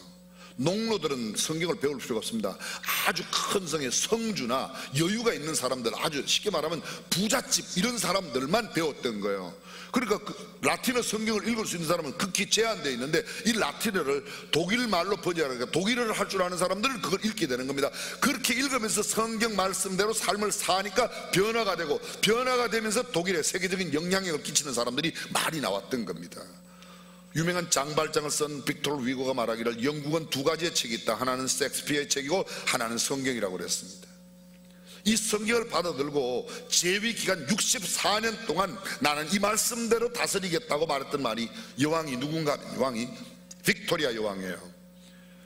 [SPEAKER 5] 농노들은 성경을 배울 필요가 없습니다. 아주 큰 성의 성주나 여유가 있는 사람들, 아주 쉽게 말하면 부잣집 이런 사람들만 배웠던 거예요. 그러니까 라틴어 성경을 읽을 수 있는 사람은 극히 제한되어 있는데 이 라틴어를 독일말로 번역하니까 독일어를 할 줄 아는 사람들은 그걸 읽게 되는 겁니다. 그렇게 읽으면서 성경 말씀대로 삶을 사니까 변화가 되고, 변화가 되면서 독일에 세계적인 영향력을 끼치는 사람들이 많이 나왔던 겁니다. 유명한 장발장을 쓴 빅토르 위고가 말하기를 영국은 두 가지의 책이 있다. 하나는 셰익스피어의 책이고 하나는 성경이라고 그랬습니다. 이 성경을 받아들고 재위 기간 64년 동안 나는 이 말씀대로 다스리겠다고 말했던 말이 여왕이 누군가, 여왕이 빅토리아 여왕이에요.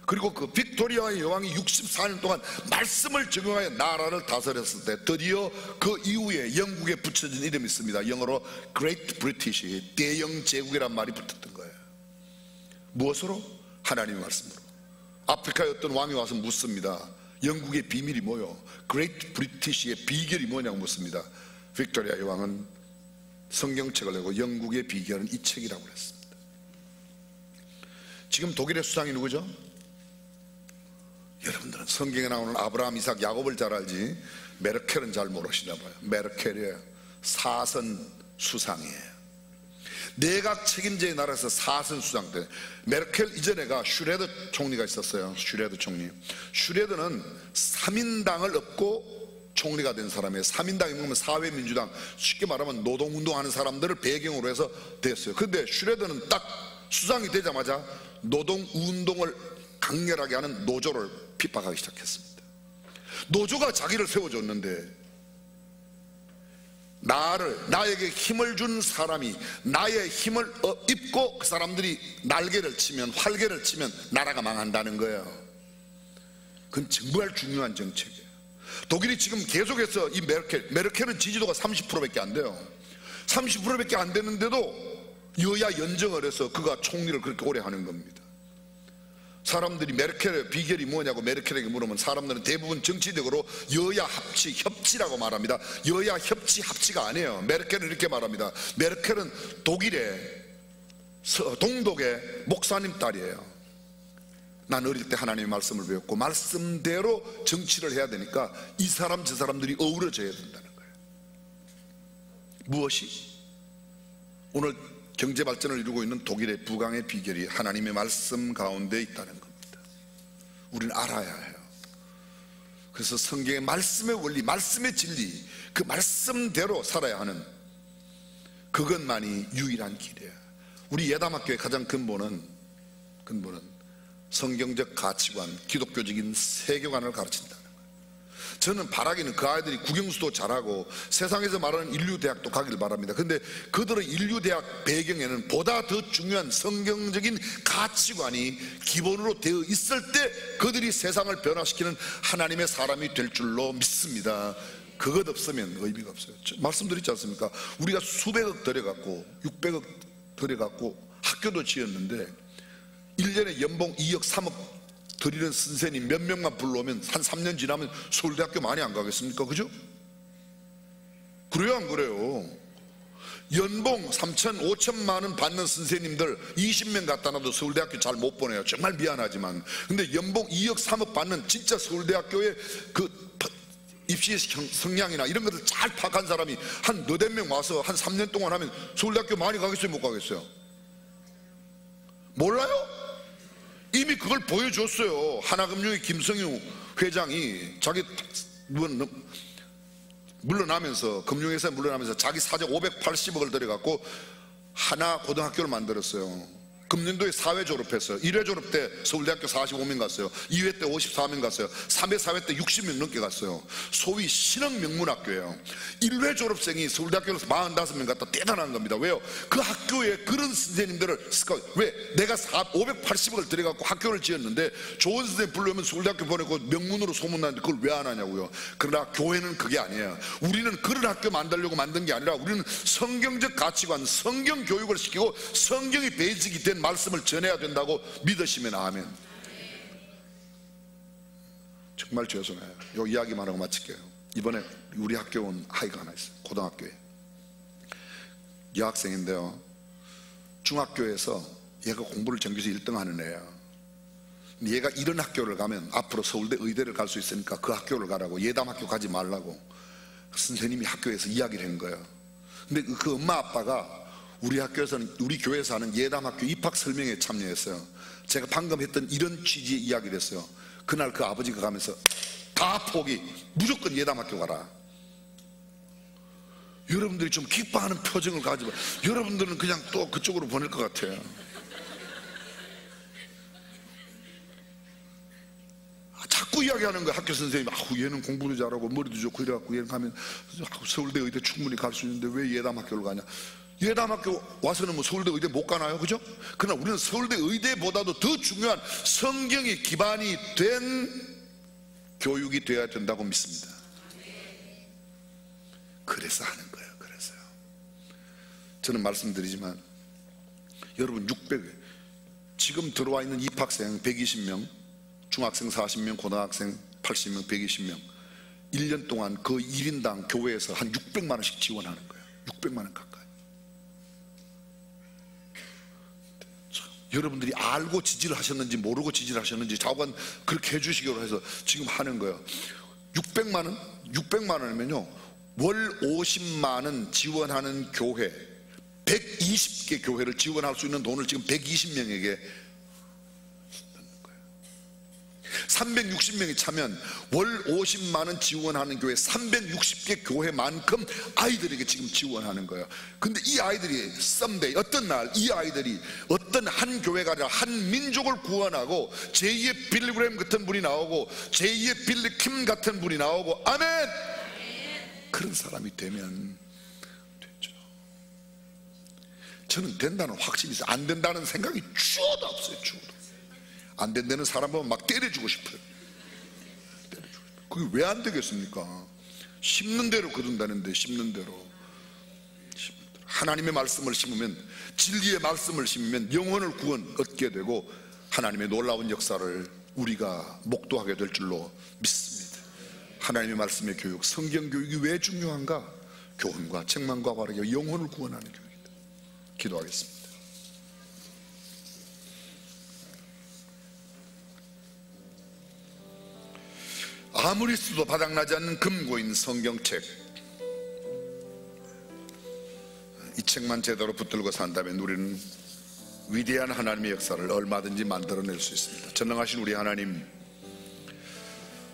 [SPEAKER 5] 그리고 그 빅토리아 여왕이 64년 동안 말씀을 적용하여 나라를 다스렸을 때 드디어 그 이후에 영국에 붙여진 이름이 있습니다. 영어로 Great British, 대영 제국이란 말이 붙었던 거예요. 무엇으로? 하나님의 말씀으로. 아프리카에 어떤 왕이 와서 묻습니다. 영국의 비밀이 뭐요? Great British의 비결이 뭐냐고 묻습니다. 빅토리아 여왕은 성경책을 내고 영국의 비결은 이 책이라고 그랬습니다. 지금 독일의 수상이 누구죠? 여러분들은 성경에 나오는 아브라함, 이삭, 야곱을 잘 알지 메르켈은 잘 모르시나 봐요. 메르켈의 사선 수상이에요. 내각 책임제의 나라에서 4선 수장 때 메르켈 이전에가 슈레더 총리가 있었어요. 슈레더 총리. 슈레더는 3인당을 업고 총리가 된 사람이에요. 3인당이 뭐면 사회민주당, 쉽게 말하면 노동운동하는 사람들을 배경으로 해서 됐어요. 그런데 슈레더는 딱 수장이 되자마자 노동운동을 강렬하게 하는 노조를 핍박하기 시작했습니다. 노조가 자기를 세워줬는데 나에게 힘을 준 사람이 나의 힘을 입고 그 사람들이 날개를 치면, 활개를 치면 나라가 망한다는 거예요. 그건 정말 중요한 정책이에요. 독일이 지금 계속해서 이 메르켈은 지지도가 30%밖에 안 돼요. 30%밖에 안 되는데도 여야 연정을 해서 그가 총리를 그렇게 오래 하는 겁니다. 사람들이 메르켈의 비결이 뭐냐고 메르켈에게 물으면 사람들은 대부분 정치적으로 여야 합치, 협치라고 말합니다. 여야 협치, 합치가 아니에요. 메르켈은 이렇게 말합니다. 메르켈은 독일의 동독의 목사님 딸이에요. 난 어릴 때 하나님의 말씀을 배웠고 말씀대로 정치를 해야 되니까 이 사람 저 사람들이 어우러져야 된다는 거예요. 무엇이? 오늘 경제 발전을 이루고 있는 독일의 부강의 비결이 하나님의 말씀 가운데 있다는 겁니다. 우리는 알아야 해요. 그래서 성경의 말씀의 원리, 말씀의 진리, 그 말씀대로 살아야 하는 그것만이 유일한 길이에요. 우리 예담학교의 가장 근본은 성경적 가치관, 기독교적인 세계관을 가르친다는 거예요. 저는 바라기는 그 아이들이 국영수도 잘하고 세상에서 말하는 인류대학도 가길 바랍니다. 근데 그들의 인류대학 배경에는 보다 더 중요한 성경적인 가치관이 기본으로 되어 있을 때 그들이 세상을 변화시키는 하나님의 사람이 될 줄로 믿습니다. 그것 없으면 의미가 없어요. 말씀드렸지 않습니까? 우리가 수백억 들여갖고 600억 들여갖고 학교도 지었는데 1년에 연봉 2억 3억 드리는 선생님 몇 명만 불러오면 한 3년 지나면 서울대학교 많이 안 가겠습니까? 그죠? 그래요 안 그래요? 연봉 3천 5천만 원 받는 선생님들 20명 갖다 놔도 서울대학교 잘 못 보내요. 정말 미안하지만. 근데 연봉 2억 3억 받는 진짜 서울대학교의 그 입시 성향이나 이런 것들 잘 파악한 사람이 한 너댓 명 와서 한 3년 동안 하면 서울대학교 많이 가겠어요? 못 가겠어요? 몰라요? 이미 그걸 보여줬어요. 하나금융의 김성유 회장이 자기 물러나면서, 금융회사에 물러나면서 자기 사적 580억을 들여갖고 하나 고등학교를 만들었어요. 금년도에 4회 졸업했어요. 1회 졸업 때 서울대학교 45명 갔어요. 2회 때 54명 갔어요. 3회 4회 때 60명 넘게 갔어요. 소위 신흥명문학교예요. 1회 졸업생이 서울대학교에서 45명 갔다. 대단한 겁니다. 왜요? 그 학교에 그런 선생님들을 왜? 내가 580억을 들여갖고 학교를 지었는데 좋은 선생님 불러오면 서울대학교 보내고 명문으로 소문나는데 그걸 왜 안 하냐고요. 그러나 교회는 그게 아니에요. 우리는 그런 학교 만들려고 만든 게 아니라 우리는 성경적 가치관, 성경 교육을 시키고 성경이 베이직이 된 말씀을 전해야 된다고 믿으시면 아멘. 정말 죄송해요. 요 이야기만 하고 마칠게요. 이번에 우리 학교 온 아이가 하나 있어요. 고등학교에 여학생인데요, 중학교에서 얘가 공부를 전교에서 1등 하는 애예요. 얘가 이런 학교를 가면 앞으로 서울대 의대를 갈 수 있으니까 그 학교를 가라고, 예담학교 가지 말라고 선생님이 학교에서 이야기를 한 거예요. 근데 그 엄마 아빠가 우리 학교에서는, 우리 교회에서 하는 예담학교 입학 설명회에 참여했어요. 제가 방금 했던 이런 취지의 이야기를 했어요. 그날 그 아버지가 가면서 다 포기, 무조건 예담학교 가라. 여러분들이 좀 기뻐하는 표정을 가지고, 여러분들은 그냥 또 그쪽으로 보낼 것 같아요. 자꾸 이야기하는 거야. 학교 선생님이 얘는 공부도 잘하고 머리도 좋고 이래갖고 얘는 가면 서울대 의대 충분히 갈 수 있는데 왜 예담학교를 가냐. 예담학교 와서는 뭐 서울대 의대 못 가나요? 그죠? 그러나 우리는 서울대 의대보다도 더 중요한 성경이 기반이 된 교육이 되어야 된다고 믿습니다. 그래서 하는 거예요. 그래서요. 저는 말씀드리지만 여러분 600, 지금 들어와 있는 입학생 120명, 중학생 40명, 고등학생 80명, 120명, 1년 동안 그 1인당 교회에서 한 600만 원씩 지원하는 거예요. 600만 원 가까이. 여러분들이 알고 지지를 하셨는지 모르고 지지를 하셨는지 좌우간 그렇게 해주시기로 해서 지금 하는 거예요. 600만 원? 600만 원이면요 월 50만 원 지원하는 교회 120개 교회를 지원할 수 있는 돈을 지금 120명에게 360명이 차면 월 50만 원 지원하는 교회 360개 교회만큼 아이들에게 지금 지원하는 거예요. 근데 이 아이들이 썸데이 어떤 날 이 아이들이 어떤 한 교회가 아니라 한 민족을 구원하고 제2의 빌리그램 같은 분이 나오고 제2의 빌리킴 같은 분이 나오고 아멘! 그런 사람이 되면 되죠. 저는 된다는 확신이 있어요. 안 된다는 생각이 주어도 없어요. 주어도. 안 된다는 사람 보면 막 때려주고 싶어요. 그게 왜 안 되겠습니까? 심는 대로 거둔다는데 심는 대로. 하나님의 말씀을 심으면, 진리의 말씀을 심으면 영혼을 구원 얻게 되고 하나님의 놀라운 역사를 우리가 목도하게 될 줄로 믿습니다. 하나님의 말씀의 교육, 성경 교육이 왜 중요한가? 교훈과 책망과 바르게 영혼을 구원하는 교육이다. 기도하겠습니다. 아무리 써도 바닥나지 않는 금고인 성경책, 이 책만 제대로 붙들고 산다면 우리는 위대한 하나님의 역사를 얼마든지 만들어낼 수 있습니다. 전능하신 우리 하나님,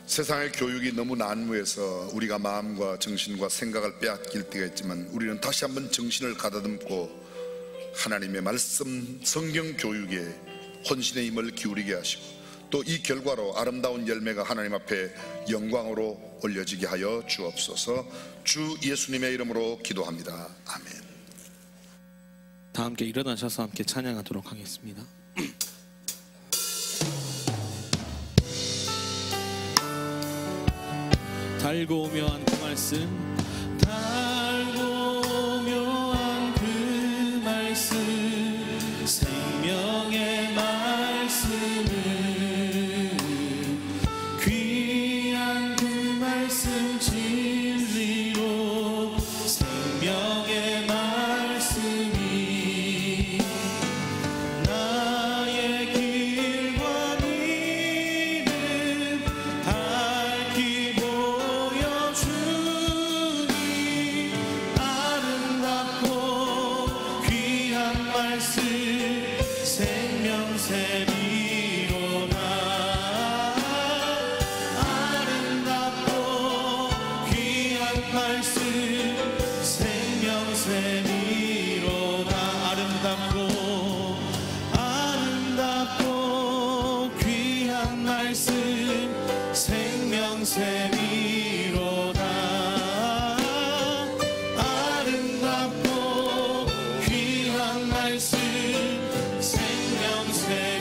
[SPEAKER 5] 세상의 교육이 너무 난무해서 우리가 마음과 정신과 생각을 빼앗길 때가 있지만 우리는 다시 한번 정신을 가다듬고 하나님의 말씀 성경 교육에 혼신의 힘을 기울이게 하시고 또 이 결과로 아름다운 열매가 하나님 앞에 영광으로 올려지게 하여 주옵소서. 주 예수님의 이름으로 기도합니다. 아멘.
[SPEAKER 3] 다 함께 일어나셔서 함께 찬양하도록 하겠습니다. 달고 묘한 그 말씀, 달고 묘한 그 말씀, 생명의 말씀을, 귀한 그 말씀 진리로, 생명의 말씀이 나의 길과 길을 밝히 보여주니 아름답고 귀한 말씀 생명샘이로다. 아름답고 귀한 말씀 생명샘이로다. 아름답고 귀한 말씀 생명샘이로다. 아름답고 귀한 말씀 생명샘이로다.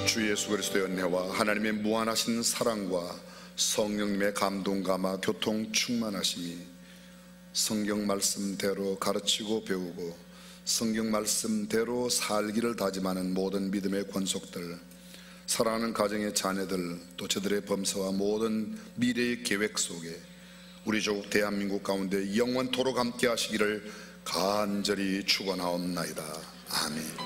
[SPEAKER 5] 주 예수 그리스도의 은혜와 하나님의 무한하신 사랑과 성령님의 감동 감화 교통 충만하심이 성경 말씀대로 가르치고 배우고 성경 말씀대로 살기를 다짐하는 모든 믿음의 권속들, 사랑하는 가정의 자녀들, 또 저들의 범사와 모든 미래의 계획 속에 우리 조국 대한민국 가운데 영원토록 함께 하시기를 간절히 축원하옵나이다. 아멘.